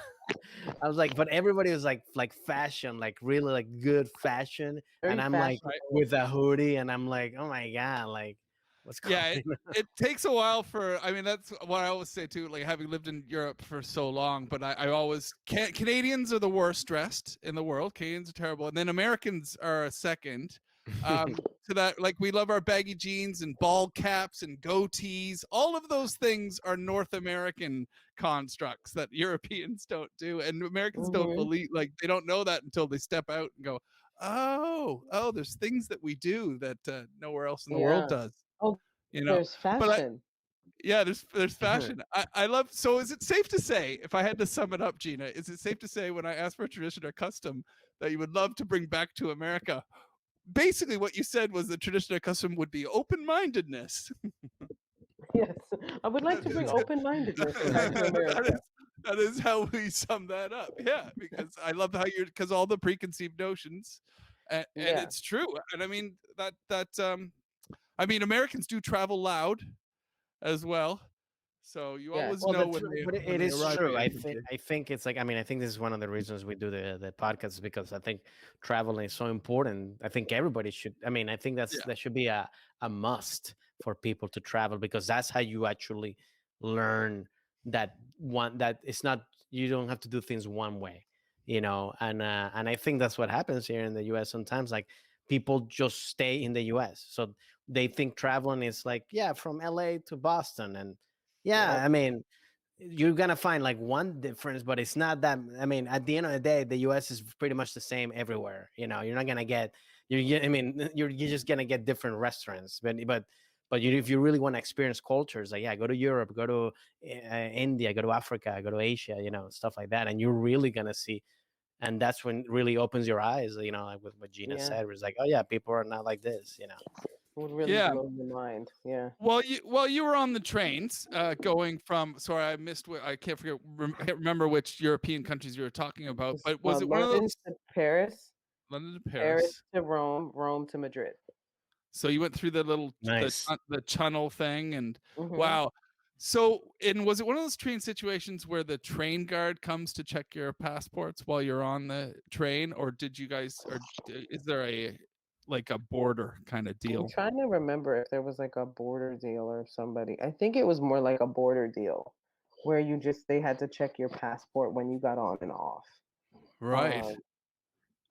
I was like, but everybody was like fashion, like really like good fashion, Very and I'm like fashionable. with a hoodie, and I'm like, oh my god, like what's going Yeah, on? it takes a while I mean, that's what I always say too, like having lived in Europe for so long, but I always, Canadians are the worst dressed in the world. Canadians are terrible. And then Americans are a second. To that, like we love our baggy jeans and bald caps and goatees. All of those things are North American constructs that Europeans don't do. And Americans don't believe, like they don't know that until they step out and go, oh, there's things that we do that nowhere else in the world does. Oh, there's But fashion. yeah, there's fashion. I love. So is it safe to say, if I had to sum it up, Gina, is it safe to say when I ask for a tradition or custom that you would love to bring back to America? Basically, what you said was the tradition or custom would be open-mindedness. Yes, I would like to bring open-mindedness back to America. That is how we sum that up. Yeah, because I love how because all the preconceived notions, and Yeah. it's true. And I mean I mean Americans do travel loud as well. So you Yeah. always Well, know when but when it they is arrive at true. your I country. think it's like I mean I think this is one of the reasons we do the podcast is because I think traveling is so important. I think everybody should. I mean I think Yeah. that should be a must for people to travel because that's how you actually learn that it's not you don't have to do things one way, and I think that's what happens here in the U.S. sometimes. Like people just stay in the U.S. so they think traveling is like from L.A. to Boston and. Yeah, Yep. I mean, you're gonna find like one difference, but it's not that. I mean, at the end of the day, the U.S. is pretty much the same everywhere. You're not gonna get. I mean, you're just gonna get different restaurants, but if you really want to experience cultures, like go to Europe, go to India, go to Africa, go to Asia, stuff like that, and you're really gonna see. And that's when it really opens your eyes, like with what Gina Yeah. said, where it's like, oh yeah, people are not like this. It would really Yeah. blow your mind. Yeah. Well, you were on the trains going from. Sorry, I missed. I can't remember which European countries you were talking about. But was it one of London those? to Paris, London to Paris Paris. to Rome, Rome to Madrid. So you went through the little Nice. the tunnel thing, and Mhm. wow. So, and was it one of those train situations where the train guard comes to check your passports while you're on the train, or did you guys, or is there a like a border kind of I'm deal? trying to remember if there was like a border deal or somebody. I think it was more like a border deal where they had to check your passport when you got on and off. Right. Um,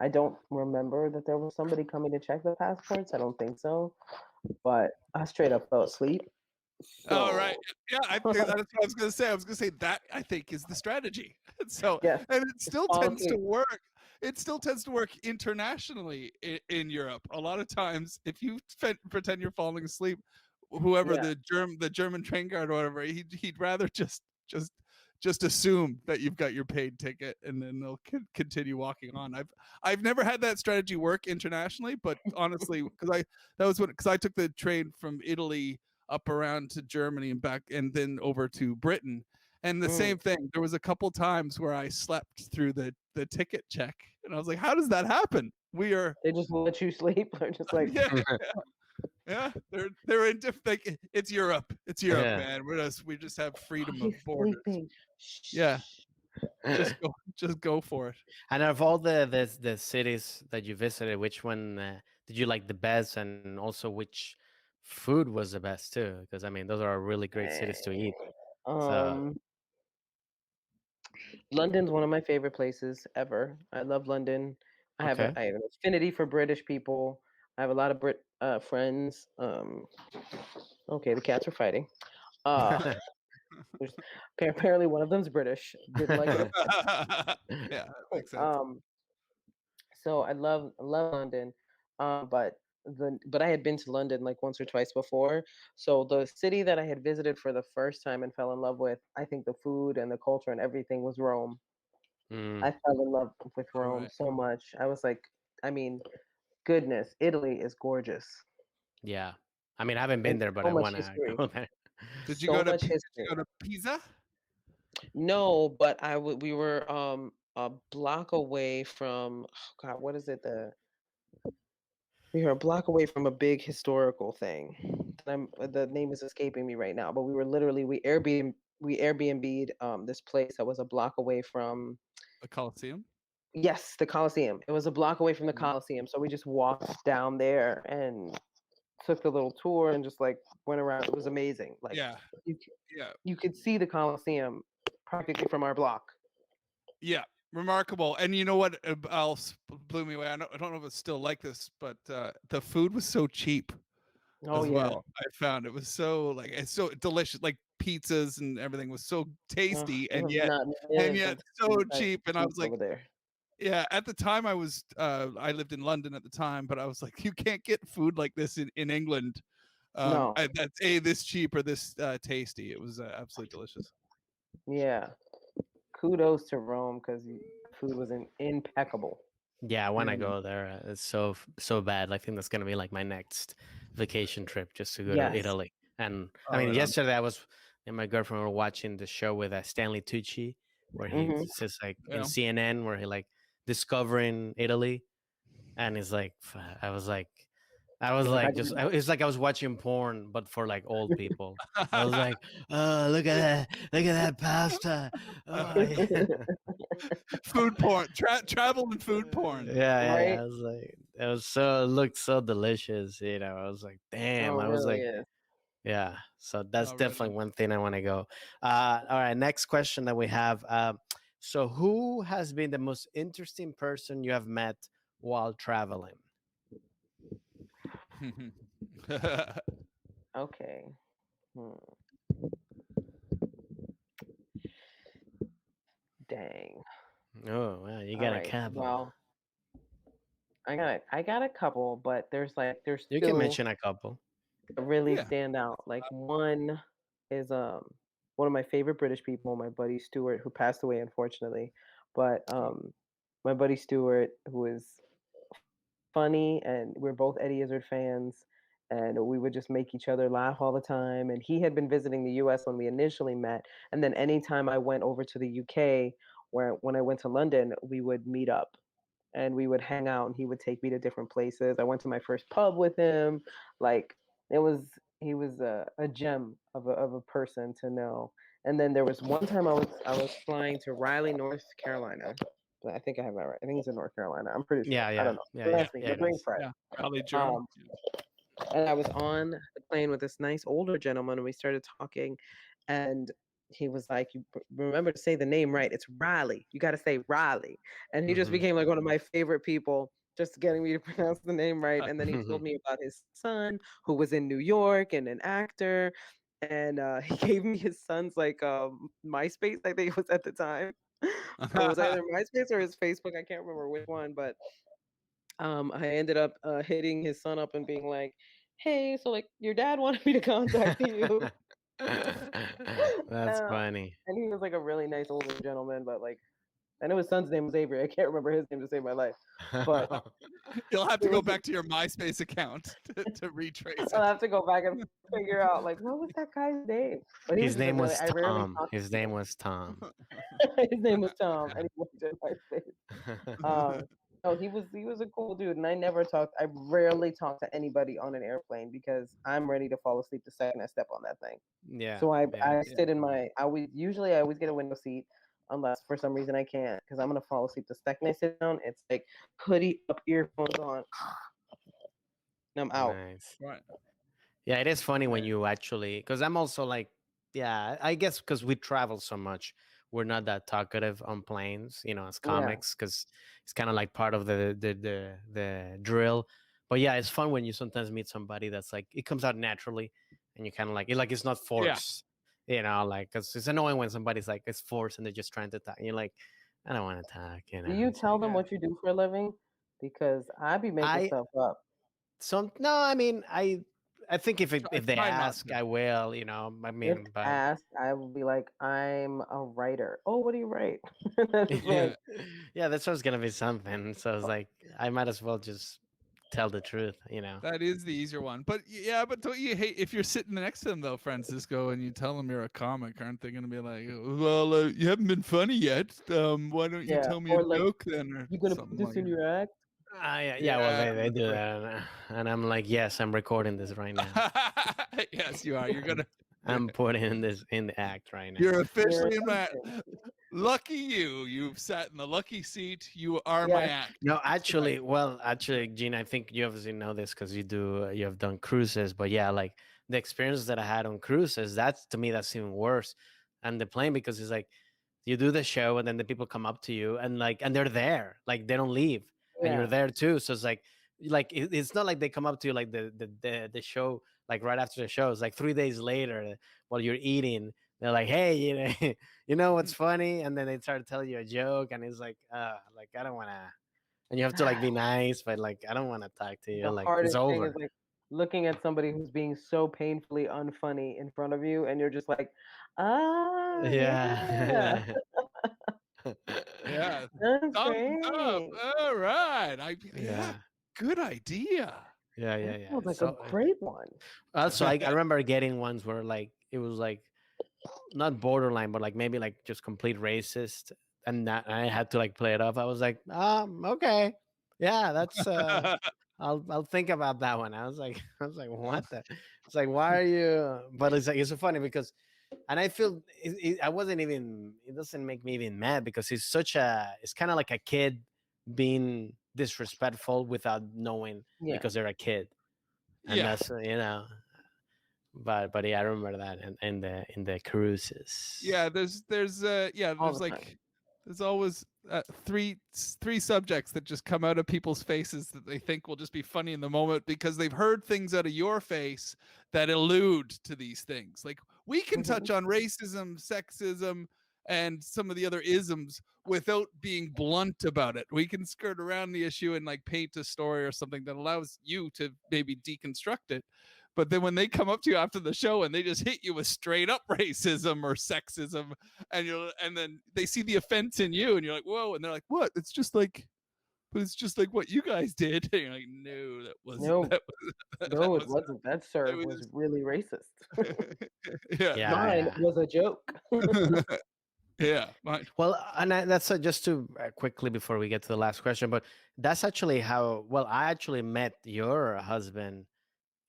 I don't remember that there was somebody coming to check the passports. I don't think so, but I straight up fell asleep. Oh, right. So Yeah, that's what I was gonna say. I was gonna say that I think is the strategy. So, yes, and it just still fall tends to asleep. work. It still tends to work internationally in Europe. A lot of times, if you pretend you're falling asleep, whoever Yeah. the German train guard or whatever, he'd rather just just assume that you've got your paid ticket, and then they'll continue walking on. I've never had that strategy work internationally, but honestly, because I took the train from Italy up around to Germany and back, and then over to Britain. And the Mm. same thing. There was a couple times where I slept through the ticket check, and I was like, "How does that happen?" We are, They just let you sleep. They're just like, yeah, yeah. They're in different. Like, it's Europe, Yeah. man. We just have oh, freedom of he's borders. sleeping. Yeah, Shh. just go for it. And of all the cities that you visited, which one did you like the best, and also which food was the best too? Because I mean, those are really great cities to eat. So Um, London's one of my favorite places ever. I love London. okay. I have an affinity for British people. I have a lot of Brit friends. Okay, the cats are fighting. Uh, there's, apparently one of them's British. Didn't like it. Yeah, that makes sense. Um, so I love London. But I had been to London like once or twice before. So the city that I had visited for the first time and fell in love with, I think the food and the culture and everything was Rome. Mm, I fell in love with All Rome right. so much. I was like, I mean, goodness, Italy is gorgeous. yeah. I mean, I haven't been And there, but so I much want to history. go there. So much Did you history. go to Pisa? No, but we were a block away from oh God, what is it? We were a block away from a big historical thing. The name is escaping me right now, but we were literally we Airbnb'd this place that was a block away from The Colosseum? yes, the Coliseum. It was a block away from the Mhm. Coliseum. So we just walked down there and took the little tour and just like went around. It was amazing. Like Yeah, you yeah, you could see the Coliseum practically from our block. yeah. Remarkable. And you know what else blew me away? I don't know if it's still like this, but the food was so cheap Oh as yeah. well. I found it was so like it's so delicious. Like pizzas and everything was so Ugh, tasty, it was not nearly as so nice cheap. And I cheap was like, over there. yeah. At the time, I lived in London at the time, but I was like, you can't get food like this in England. No. That's this cheap or this tasty. It was absolutely delicious. Yeah. Kudos to Rome because food was impeccable. Yeah, I want to Mm. go there. It's so bad. I think that's gonna be like my next vacation trip, just to go to Yes. Italy. And I Oh, mean, right on. yesterday I was and my girlfriend were watching the show with Stanley Tucci, where he Hmm. says like in Yeah. CNN, where he like discovering Italy, and he's like, I was He's like, I like, can do it's like I was watching porn, but for like old people. I was like, oh, look at that pasta. Oh, yeah. that. Food porn, travel and food porn. Right? I was like, it looked so delicious. I was like, Oh, damn. it I was really like, is. yeah. So that's Oh, right on. definitely one thing I want to go. All right. Next question that we have. So who has been the most interesting person you have met while traveling? Okay. Hmm. Dang. Oh, well, you All got a right. couple. Well, I got a couple, but there's You can two mention a couple. that really Yeah. stand out. Like one is one of my favorite British people, my buddy Stuart, who passed away unfortunately. But Oh, my buddy Stuart, who is funny, and we're both Eddie Izzard fans, and we would just make each other laugh all the time. And he had been visiting the U.S. when we initially met, and then anytime I went over to the U.K., where when I went to London, we would meet up and we would hang out, and he would take me to different places. I went to my first pub with him. Like it was. he was a gem of a person to know. And then there was one time I was flying to Raleigh, North Carolina. I think I have that right. I think it's in North Carolina. I'm pretty sure. Yeah, I yeah, don't know. yeah, Don't yeah, ask me. yeah. My It brain is. fried. Yeah, Raleigh Durham. Um, and I was on the plane with this nice older gentleman, and we started talking, and he was like, "You remember to say the name right? It's Riley. You got to say Riley." And he just Mhm. became like one of my favorite people, just getting me to pronounce the name right. And then he told me about his son, who was in New York and an actor, and he gave me his son's like MySpace, I think it was at the time. It was either MySpace or his Facebook. I can't remember which one, but I ended up hitting his son up and being like, "Hey, so like your dad wanted me to contact you." That's Uh, funny. and he was like a really nice older gentleman, but like I know his son's name was Avery. I can't remember his name to save my life, but You'll have to it go was. back to your MySpace account to retrace I'll it. have to go back and figure out like what was that guy's name. But he was His just a name really. was I rarely Tom. talked His to name was Tom. him. His name was Tom, and he worked at MySpace. No, he was a cool dude, and I never talked. I rarely talk to anybody on an airplane because I'm ready to fall asleep the second I step on that thing. Yeah, So I yeah. I Yeah. sit in my. I always get a window seat, unless for some reason I can't, because I'm gonna fall asleep the second I sit down. It's like hoodie up, earphones on, and I'm out. Nice. Right. Yeah, it is funny when Yeah. you actually, because I'm also like, yeah, I guess because we travel so much, we're not that talkative on planes, as Yeah, comics, because it's kind of like part of the drill. But yeah, it's fun when you sometimes meet somebody that's like, it comes out naturally, and you kind of like it's not Yeah. forced, like, because it's annoying when somebody's like, it's forced and they're just trying to talk. And you're like, I don't want to talk, do you It's tell like, them Yeah. what you do for a living? Because I be making I stuff up. no, I mean, I think I if they try not ask, to. I will, I If mean, but asked, I will be like, I'm a writer. Oh, what do you write? That's yeah, like, yeah, that's what's gonna be something. So it's like I might as well just tell the truth. That is the easier one. But yeah, but don't you hate if you're sitting next to them though, Francisco, and you tell them you're a comic? Aren't they going to be like, well, you haven't been funny yet. Why don't you yeah. tell me a Or like, joke then, or you gonna put something this like in that? your act? Yeah, well, Yeah, they that's do right. that, and I'm like, yes, I'm recording this right now. Yes, you are. You're gonna. I'm putting this in the act right now. You're You're officially in that. Lucky you. You've sat in the lucky seat. You are my yes. act. No, Tonight. actually, Gene, I think you obviously know this because you have done cruises, but yeah, like the experience that I had on cruises, that's to me that's even worse. And the plane because it's like you do the show and then the people come up to you and they're there, like they don't leave, and you're Yeah. there too. So it's like it's not like they come up to you like the show like right after the show. It's like 3 days later while you're eating. They're like, hey, you know what's funny? And then they start to tell you a joke, and it's like I don't want to. And you have to like be nice, but like I don't want to talk to you. The Like it's hardest thing is over. like looking at somebody who's being so painfully unfunny in front of you, and you're just like, ah, yeah, Yeah. Yeah. that's Thumbs up. great. All right. Yeah. Yeah. Good idea. Yeah. Yeah. That Yeah. sounds like a So great one. also, I remember getting ones where like it was like not borderline, but like maybe like just complete racist, and that I had to like play it off. I was like, okay, yeah, that's I'll think about that one. I was like, what the? It's like, why are you? But it's like it's so funny because, and I feel I wasn't even. It doesn't make me even mad because it's kind of like a kid being disrespectful without knowing Yeah. because they're a kid, and Yeah. that's. But yeah, I remember that in the cruises. Yeah, All there's the time. like there's always three subjects that just come out of people's faces that they think will just be funny in the moment because they've heard things out of your face that allude to these things. Like we can touch on racism, sexism, and some of the other isms without being blunt about it. We can skirt around the issue and like paint a story or something that allows you to maybe deconstruct it. But then when they come up to you after the show and they just hit you with straight up racism or sexism, and then they see the offense in you, and you're like, whoa, and they're like, what? But it's just like what you guys did. And you're like, no, that wasn't. No, That was. That no, it was. wasn't. That It serve was was. really racist. Yeah, Yeah, mine. Mine yeah. was a joke. Yeah, mine. Well, and that's just to quickly before we get to the last question, but that's actually how. Well, I actually met your husband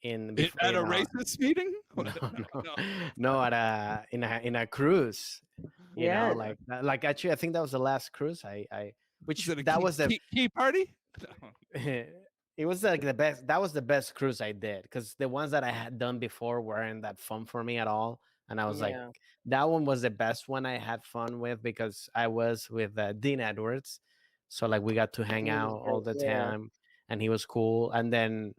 At a racist meeting? no, no, No. no, at in a cruise. Yeah. Like actually, I think that was the last cruise I Is which it a that was the key party? it was like the best. That was the best cruise I did because the ones that I had done before weren't that fun for me at all. And I was like, Yeah. that one was the best one I had fun with because I was with Dean Edwards, so like we got to hang He was out all great. the Yeah. time, and he was cool. And then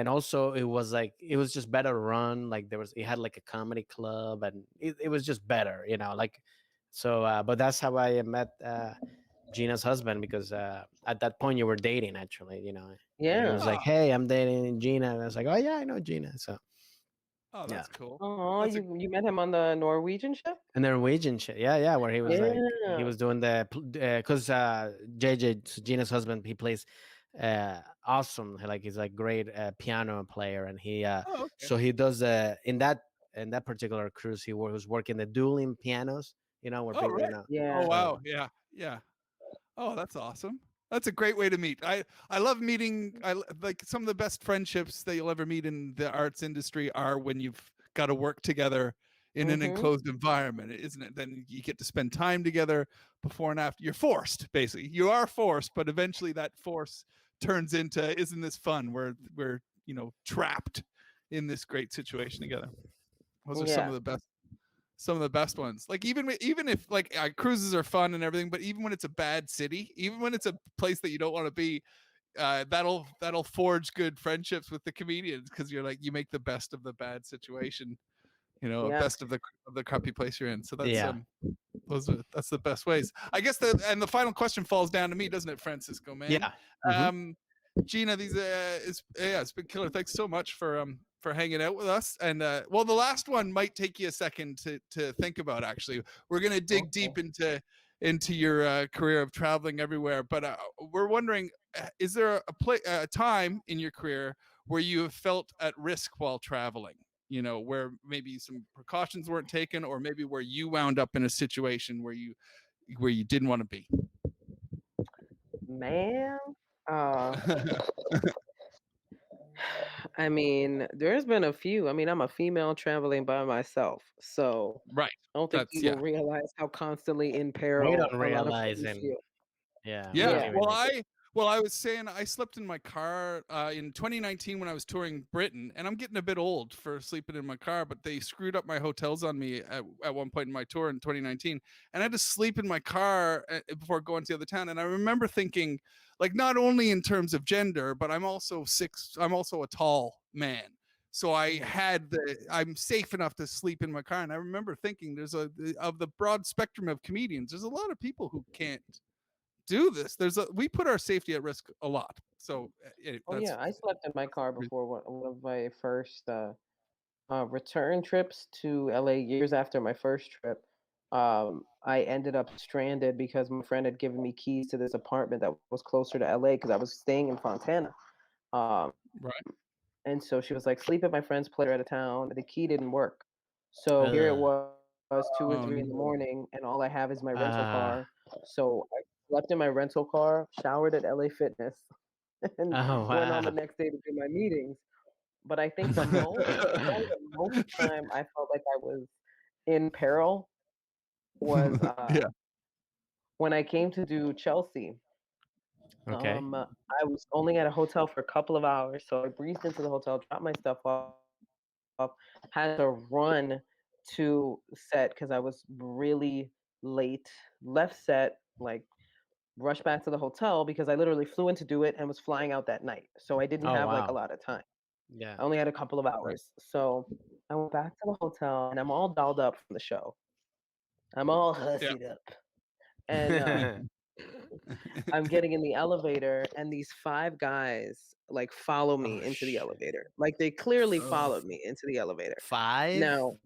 also it was like it was just better run. Like it had like a comedy club, and it was just better, like so. But that's how I met. Gina's husband because at that point you were dating actually. And he Yeah. was like, Ah, "Hey, I'm dating Gina," and I was like, "Oh yeah, I know Gina." So oh, yeah, that's cool. Oh, That's a you met him on the Norwegian ship? and Norwegian shit, yeah, where he was like he Yeah. was doing the because JJ Gina's husband he plays awesome, like he's like great piano player, and he oh, okay. so he does in that particular cruise he was working the dueling pianos, where Oh, people right. Oh, Yeah. so wow. Yeah. Yeah. Oh, that's awesome. That's a great way to meet. I love meeting. Like some of the best friendships that you'll ever meet in the arts industry are when you've got to work together in an Mhm. enclosed environment, isn't it? Then you get to spend time together before and after. You're forced, basically. You are forced, but eventually that force turns into, isn't this fun? We're trapped in this great situation together. Those are Yeah. some of the best ones. Like even if like cruises are fun and everything, but even when it's a bad city, even when it's a place that you don't want to be, that'll forge good friendships with the comedians because you're like you make the best of the bad situation, Yeah. best of the crappy place you're in. So yeah. that's the best ways. I guess the final question falls down to me, doesn't it, Francisco, man? Yeah. Mhm. Um, Gina, it's been killer. Thanks so much for hanging out with us. And well, the last one might take you a second to think about. Actually, we're gonna dig Okay. deep into your career of traveling everywhere. But we're wondering, is there a time in your career where you have felt at risk while traveling? Where maybe some precautions weren't taken, or maybe where you wound up in a situation where you didn't want to be. Man. I mean, there's been a few. I mean, I'm a female traveling by myself, so Right. I don't think That's people yeah. realize how constantly in We peril don't a lot of realize, women and feel. yeah, we don't Yeah. Yeah. even. Well, I was saying I slept in my car in 2019 when I was touring Britain, and I'm getting a bit old for sleeping in my car, but they screwed up my hotels on me at one point in my tour in 2019, and I had to sleep in my car before going to the other town. And I remember thinking, like, not only in terms of gender, but I'm also a tall man. So I'm safe enough to sleep in my car. And I remember thinking of the broad spectrum of comedians, there's a lot of people who can't do this. We put our safety at risk a lot. So Oh that's yeah, I slept in my car before one of my first return trips to LA years after my first trip. I ended up stranded because my friend had given me keys to this apartment that was closer to LA because I was staying in Fontana. Um, right. and so she was like, sleep at my friend's place out of town. The key didn't work. So here it Uh, was, 2 or 3 in the No. morning, and all I have is my rental uh, car. So I slept in my rental car, showered at LA Fitness, and oh went on the wow. next day to do my meetings. But I think probably the most time I felt like I was in peril was Yeah. when I came to do Chelsea. Okay. I was only at a hotel for a couple of hours, so I breezed into the hotel, dropped my stuff off, had to run to set because I was really late. Left set, like rushed back to the hotel because I literally flew in to do it and was flying out that night. So I didn't Oh have like a wow. lot of time. Yeah. I only had a couple of Right. hours. So I went back to the hotel and I'm all dolled up from the show. I'm all Yeah. hussied up. And I'm getting in the elevator and these 5 guys like follow Oh me into the shit. elevator. Like they clearly Oh. followed me into the elevator. 5? Now,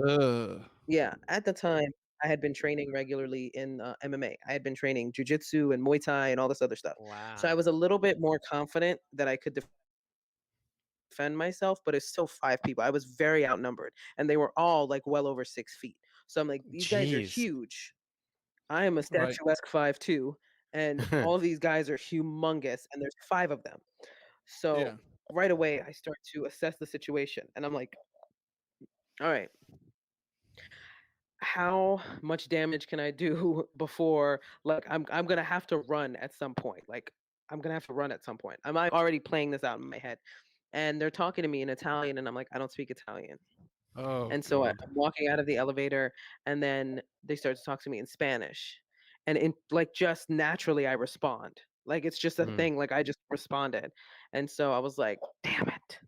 Ugh. yeah, at the time I had been training regularly in MMA. I had been training jujitsu and Muay Thai and all this other stuff. So I Wow. was a little bit more confident that I could defend myself, but it's still 5 people. I was very outnumbered, and they were all like well over 6 feet. So I'm like, these guys are Jeez. huge. I am a Right. statuesque 5'2", and all of these guys are humongous, and there's 5 of them. So Yeah. right away I start to assess the situation, and I'm like, all right, how much damage can I do before, like, I'm gonna have to run at some point. Like, I'm gonna have to run at some point. I'm already playing this out in my head, and they're talking to me in Italian, and I'm like, I don't speak Italian. Oh And so I'm God. walking out of the elevator, and then they start to talk to me in Spanish, and in like just naturally I respond. Like it's just a Mm. thing. Like I just responded, and so I was like, "Damn it!"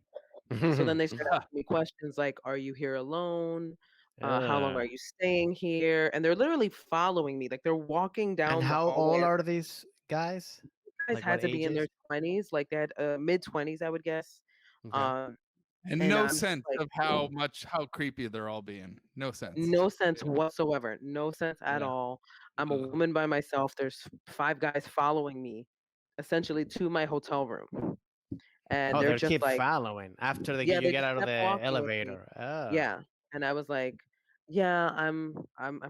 So then they start asking me questions like, "Are you here alone? How long Uh, are you staying here?" And they're literally following me. Like they're walking and down the how hallway. old And are these guys? guys Like had what to be in ages? their 20s, like they had mid 20s, I would guess. Okay. Um, And and no I'm just sense like, of how creepy they're all being. No sense. no sense whatsoever. No sense at Yeah. all. I'm a Ugh. woman by myself. There's 5 guys following me, essentially to my hotel room, and Oh, they're they just keep like, following after yeah, you they get just out of kept the walking with me. elevator. Oh. Yeah, and I was like, "Yeah, I'm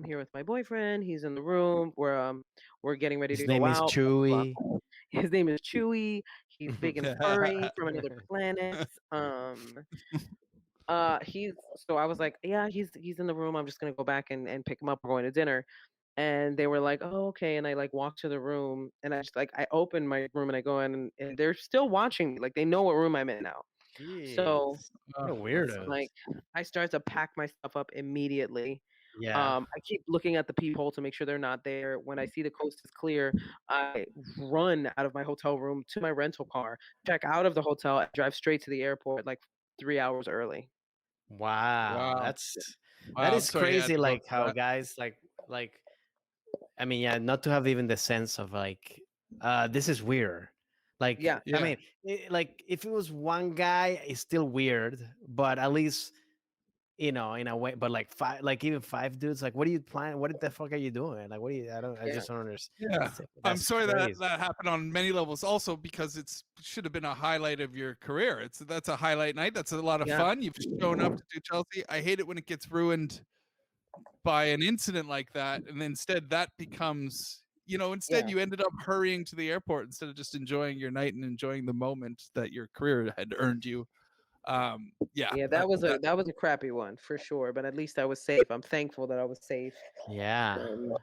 here with my boyfriend. He's in the room. We're getting ready His to go name is out. Blah, blah, Chewy. blah." His name is Chewy. He's big and furry from another planet. He's so I was like, "Yeah, he's in the room. I'm just gonna go back and pick him up. We're going to dinner." And they were like, "Oh, okay." And I like walked to the room, and I just like I opened my room and I go in, and they're still watching me. Like they know what room I'm in now. So Jeez. Oh, What a that weirdos. like I start to pack my stuff up immediately. Yeah. I keep looking at the peephole to make sure they're not there. When I see the coast is clear, I run out of my hotel room to my rental car, check out of the hotel, and drive straight to the airport like 3 hours early. Wow. wow. That Wow. I'm is sorry you had crazy. to go Like through how that. guys like I mean, yeah, not to have even the sense of like, this is weird. Like, Yeah, I Yeah. mean, like if it was one guy, it's still weird, but at least in a way. But like five, like even five dudes, like, what are you planning? What the fuck are you doing? Like, what do you? I yeah, just don't understand. Yeah. I'm That's sorry that crazy. that happened on many levels also because it's should have been a highlight of your career. That's a highlight night. That's a lot of yeah, fun. You've shown up to do Chelsea. I hate it when it gets ruined by an incident like that and instead that becomes instead yeah. you ended up hurrying to the airport instead of just enjoying your night and enjoying the moment that your career had earned you. Yeah, Yeah, that that was a crappy one for sure, but at least I was safe. I'm thankful that I was safe. Yeah. Um,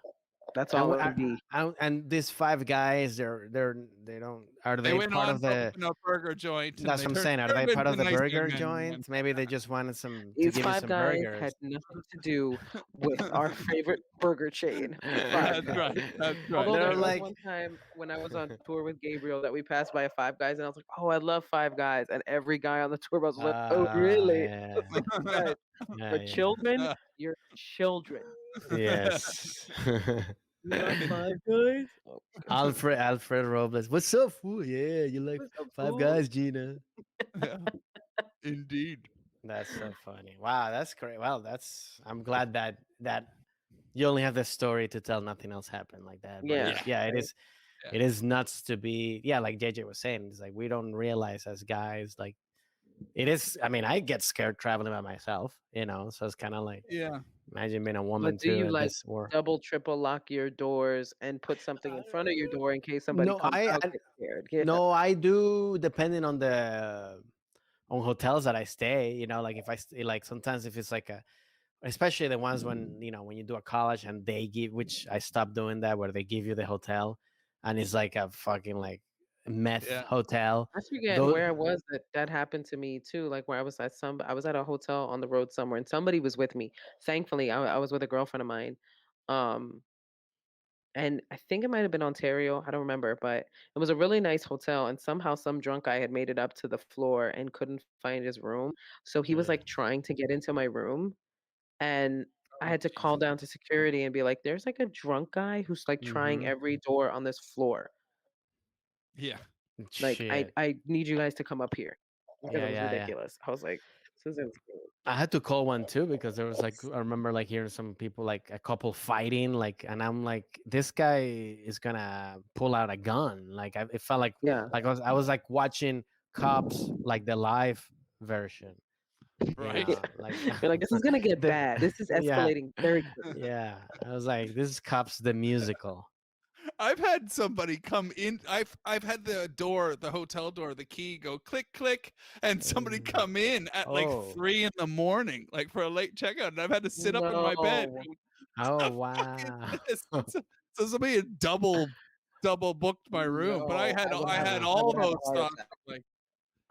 that's And all it would be. and these five guys, they don't are they they went part on of to the? open a burger joint and That's they what I'm turned saying. Are they turned part into of the nice young burger men in the end. joint? Maybe they just wanted some to These give you 5 some guys burgers. had nothing to do with our favorite burger chain, Five That's Guys. right, that's right. Although They're there was like, one time when I was on tour with Gabriel that we passed by a Five Guys, and I was like, "Oh, I love Five Guys," and every guy on the tour bus was like, "Oh, really?" I was yeah, like, "You guys, yeah, for yeah. children, you're children. Yes. You love Five Guys? Oh, Alfred Robles. What's up, fool? Yeah, you like what's up, Five fool?" Guys, Gina? Yeah, indeed. That's so funny. Wow, that's great. Well, I'm glad that you only have the story to tell, nothing else happened like that. But Yeah, Yeah, yeah, right. yeah, it is nuts to be, yeah, like JJ was saying, it's like we don't realize as guys, like it is. I mean, I get scared traveling by myself, so it's kind of like, yeah. imagine being a But woman do too you at like this war. double, triple lock your doors and put something in front of your door in case somebody No, comes out, get scared? Yeah. no, I do, depending on the on hotels that I stay, like if I stay, like sometimes if it's like especially the ones when when you do a college and they give, which I stopped doing that, where they give you the hotel and it's like a fucking like meth Yeah. hotel. I forget Though where I was that happened to me too. Like where I was at a hotel on the road somewhere and somebody was with me. Thankfully, I was with a girlfriend of mine. Um, and I think it might have been Ontario. I don't remember, but it was a really nice hotel. And somehow some drunk guy had made it up to the floor and couldn't find his room. So he was Ugh. like trying to get into my room. And I Oh, had to call Jesus. down to security and be like, there's like a drunk guy who's like trying Mhm. every door on this floor. Yeah. Like, Shit. I need you guys to come up here because Yeah, it was yeah, yeah. ridiculous. I was like, this is insane. I had to call one too because there was like, I remember like hearing some people, like a couple fighting, like, and I'm like, this guy is gonna pull out a gun. Like it felt Yeah. like I was like watching Cops, like the live version, Right. like You're like, this is gonna get the bad. This is yeah, escalating very quickly. yeah. I was like, this is Cops the musical. I've had somebody come in. I've had the door, the hotel door, the key go click click, and somebody come in at like Oh. 3 a.m, like for a late checkout, and I've had to sit up in my bed. No. Oh, The fuck wow. is this? So somebody had double booked my room, but No, I had I all would have those a heart thoughts. attack. Like,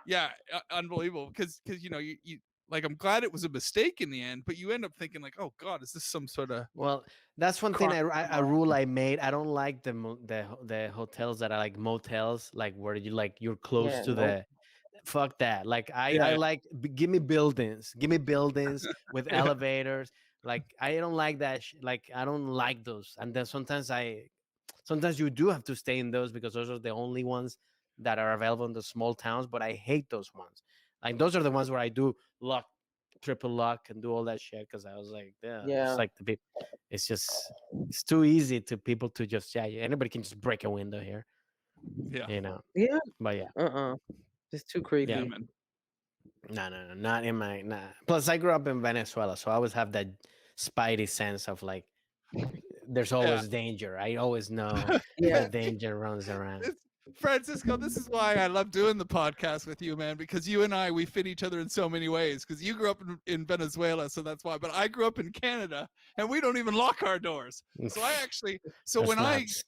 yeah, unbelievable. Because you like, I'm glad it was a mistake in the end, but you end up thinking like, oh God, is this some sort of Well, that's one thing crime? a rule I made. I don't like the hotels that are like motels, like where you're close Yeah, to nope. the fuck that. Like I Yeah, like give me buildings with yeah, elevators. Like I don't like that. Like I don't like those. And then sometimes you do have to stay in those because those are the only ones that are available in the small towns. But I hate those ones. Like those are the ones where I do lock, triple lock, and do all that shit because I was like, yeah, it's Yeah. like the big. It's too easy to people to just anybody can just break a window here, yeah, you know. Yeah. But yeah, It's too yeah, creepy. man. no, not in my nah. Plus, I grew up in Venezuela, so I always have that spidey sense of like there's Yeah. always danger. I always know Yeah. that danger runs around. It's, Francisco, this is why I love doing the podcast with you, man, because you and we fit each other in so many ways. Because you grew up in Venezuela, so that's why. But I grew up in Canada, and we don't even lock our doors. So I actually, so That's when I, nuts.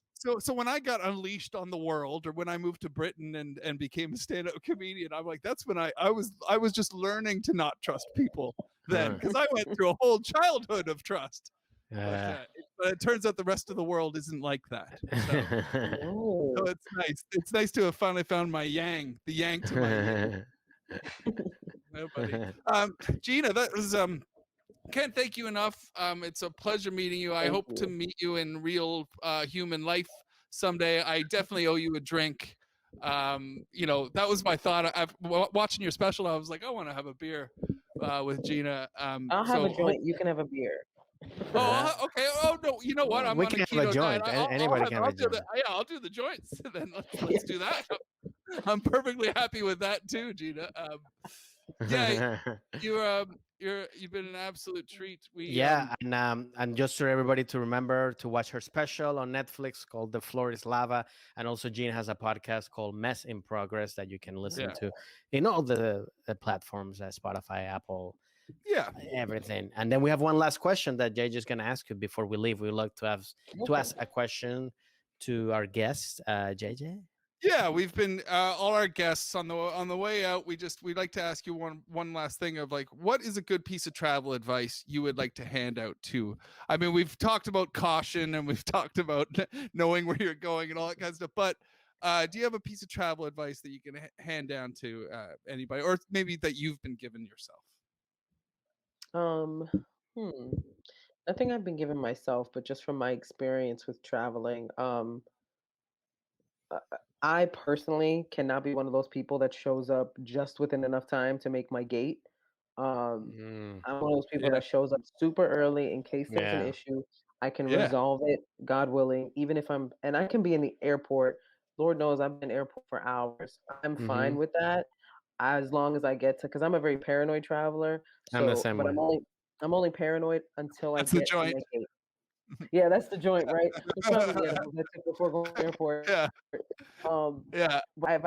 so when I got unleashed on the world, or when I moved to Britain and became a stand-up comedian, I'm like, that's when I was just learning to not trust people then, Huh. because I went through a whole childhood of trust. Uh, But it turns out the rest of the world isn't like that. So. No. So it's nice. It's nice to have finally found my yang, the yang to my yin. No, buddy. Gina, that was can't thank you enough. It's a pleasure meeting you. I Thank hope to you. meet you in real human life someday. I definitely owe you a drink. That was my thought. Watching your special, I was like, I want to have a beer with Gina. I'll have a So hope. joint. You can have a beer. Oh, okay. Oh no, you know what? Well, I'm we on a can have a keto diet. joint. Anybody can have I'll a do the joint. yeah, I'll do the joints. Then Yeah. let's do that. I'm perfectly happy with that too, Gina. Yeah, you've been an absolute treat. We Yeah, and just for everybody to remember to watch her special on Netflix called "The Floor Is Lava," and also Gina has a podcast called "Mess in Progress" that you can listen yeah to in all the platforms, Spotify, Apple, yeah everything. And then we have one last question that Jay is going to ask you before we leave. We would like to Okay. ask a question to our guest, JJ. yeah. We've been all our guests on the way out. We'd like to ask you one last thing of like, what is a good piece of travel advice you would like to hand out to? I mean, we've talked about caution and we've talked about knowing where you're going and all that kind of stuff, but. Do you have a piece of travel advice that you can hand down to anybody, or maybe that you've been given yourself? Um, hmm. Nothing I've been giving myself, but just from my experience with traveling. Uh, I personally cannot be one of those people that shows up just within enough time to make my gate. Um, Mm, I'm one of those people Yeah, that shows up super early in case there's an yeah. issue. I can yeah, resolve it, God willing, even if and I can be in the airport. Lord knows I've been in the airport for hours. I'm Hmm. fine with that as long as I get to, because I'm a very paranoid traveler. I'm the So, same but way. I'm only paranoid until I that's the get to joint. my gate. Yeah, that's the joint, right? That's probably the edibles I took before going to the airport. Yeah, yeah, If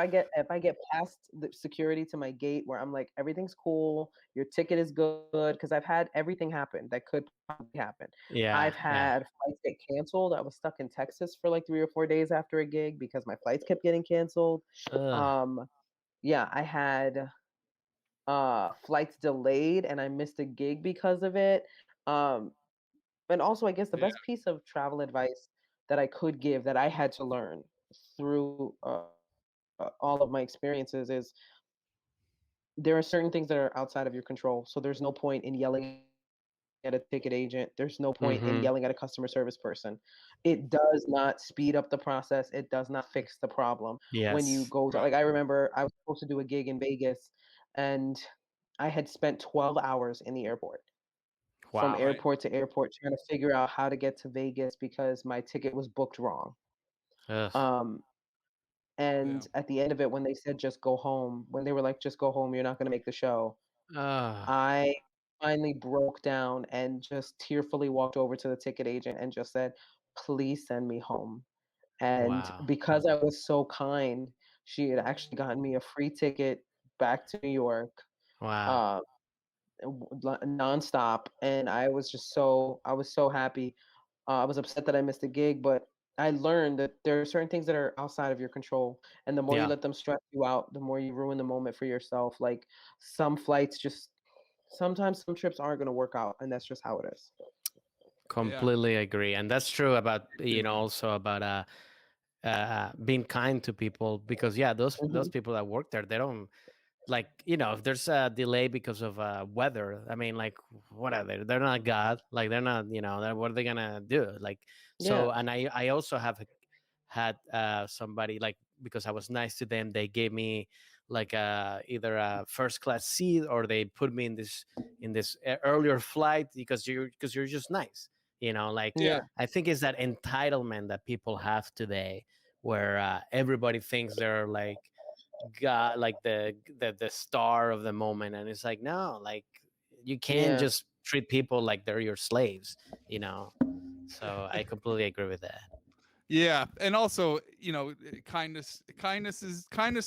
I get past the security to my gate where I'm like everything's cool, your ticket is good, because I've had everything happen that could possibly happen. Yeah, I've yeah. had flights get canceled. I was stuck in Texas for like 3 or 4 days after a gig because my flights kept getting canceled. Ugh. Um, yeah, I had flights delayed and I missed a gig because of it. Um, and also, I guess the yeah, best piece of travel advice that I could give that I had to learn through all of my experiences is there are certain things that are outside of your control. So there's no point in yelling at a ticket agent. There's no point in Hmm. yelling at a customer service person. It does not speed up the process. It does not fix the problem. When you Yes. go to, right. like, I remember I was supposed to do a gig in Vegas and I had spent 12 hours in the airport, from Wow. Right. airport to airport, trying to figure out how to get to Vegas because my ticket was booked wrong. Ugh. Um, Yeah. and at the end of it, when they said just go home, when they were like, just go home, you're not going to make the show, Ah. I finally broke down and just tearfully walked over to the ticket agent and just said, please send me home. And Wow. because I was so kind, she had actually gotten me a free ticket back to New York, Wow. uh, nonstop, and I was so happy. I was upset that I missed the gig, but I learned that there are certain things that are outside of your control, and the more you Yeah. let them stress you out, the more you ruin the moment for yourself. Like some flights, just sometimes some trips aren't going to work out, and that's just how it is. Yeah. Completely agree. And that's true about, also about being kind to people, because yeah, those Hmm. people that work there, they don't, like, if there's a delay because of weather, I mean, like, what are they? They're not God. Like, they're not, what are they gonna do? Like, Yeah, so, and I also have had somebody, like, because I was nice to them, they gave me like either a first class seat, or they put me in this earlier flight, because you're just nice, like, yeah, Yeah. I think it's that entitlement that people have today, where everybody thinks they're like God, like the star of the moment, and it's like, no, like, you can't yeah, just treat people like they're your slaves, you know. So I completely agree with that. Yeah, and also, kindness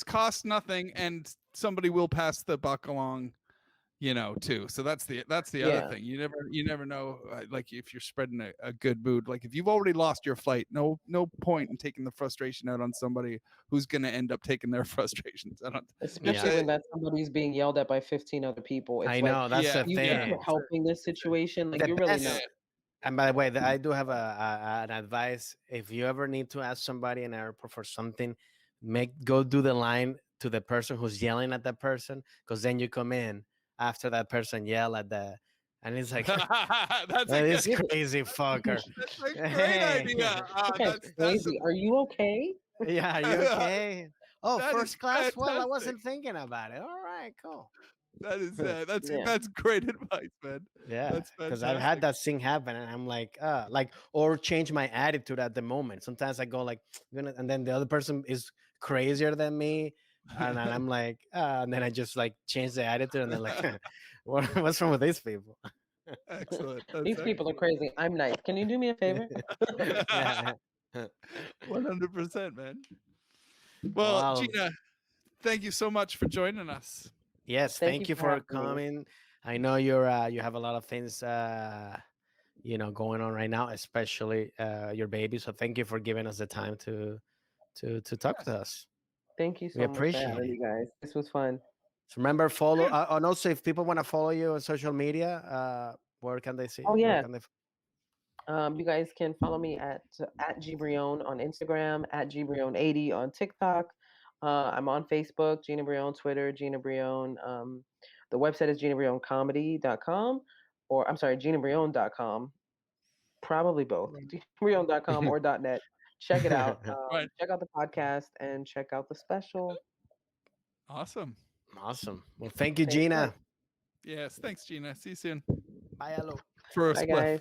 costs nothing, and somebody will pass the buck along, too. So that's the other yeah, thing. You never know, like, if you're spreading a good mood. Like, if you've already lost your flight, no point in taking the frustration out on somebody who's going to end up taking their frustrations. I don't. It's especially Yeah, when that somebody's being yelled at by 15 other people. I It's like, know, that's Yeah, the you think yeah, you're thing. helping this situation? Like The you're really yeah. not. best. And by the way, I do have an advice. If you ever need to ask somebody in an airport for something, go do the line to the person who's yelling at that person, because then you come in after that person yell at and it's like, That's a this good. crazy fucker. That's a great Hey, idea. That guy's That's crazy. Are you okay? yeah, are you okay? Oh, that is first class. Well, I fantastic. wasn't thinking about it. All right, cool. That is that's Yeah. that's great advice, man. Yeah, That's because I've had fantastic. that thing happen, and I'm like, or change my attitude at the moment. Sometimes I go like, and then the other person is crazier than me, and I'm like, and then I just like change the attitude, and then like, what's wrong with these people? Excellent. That's These people are excellent. crazy. I'm nice. Can you do me a favor? Yeah. 100%, man. Well, Well, Gina, thank you so much for joining us. yes, Thank you thank you for for having me. coming. I know you have a lot of things going on right now, especially your baby. So thank you for giving us the time to talk to us. Thank you We so much for appreciate having it. me, guys. This was fun. So remember, follow, Yeah. and also if people want to follow you on social media, where can they see? Oh Where yeah. can they? You guys can follow me at G Brillon on Instagram, at G Brillon80 on TikTok. I'm on Facebook, Gina Brillon, Twitter, Gina Brillon. The website is ginabrillon.comedy.com, or I'm sorry, ginabrillon.com. Probably both, ginabrillon.com or .net. Check it out. Right. Check out the podcast and check out the special. Awesome. Awesome. Well, thank you, Thanks, guys. Gina. Yes. Thanks, Gina. See you soon Bye, hello. for a Bye, spliff. guys.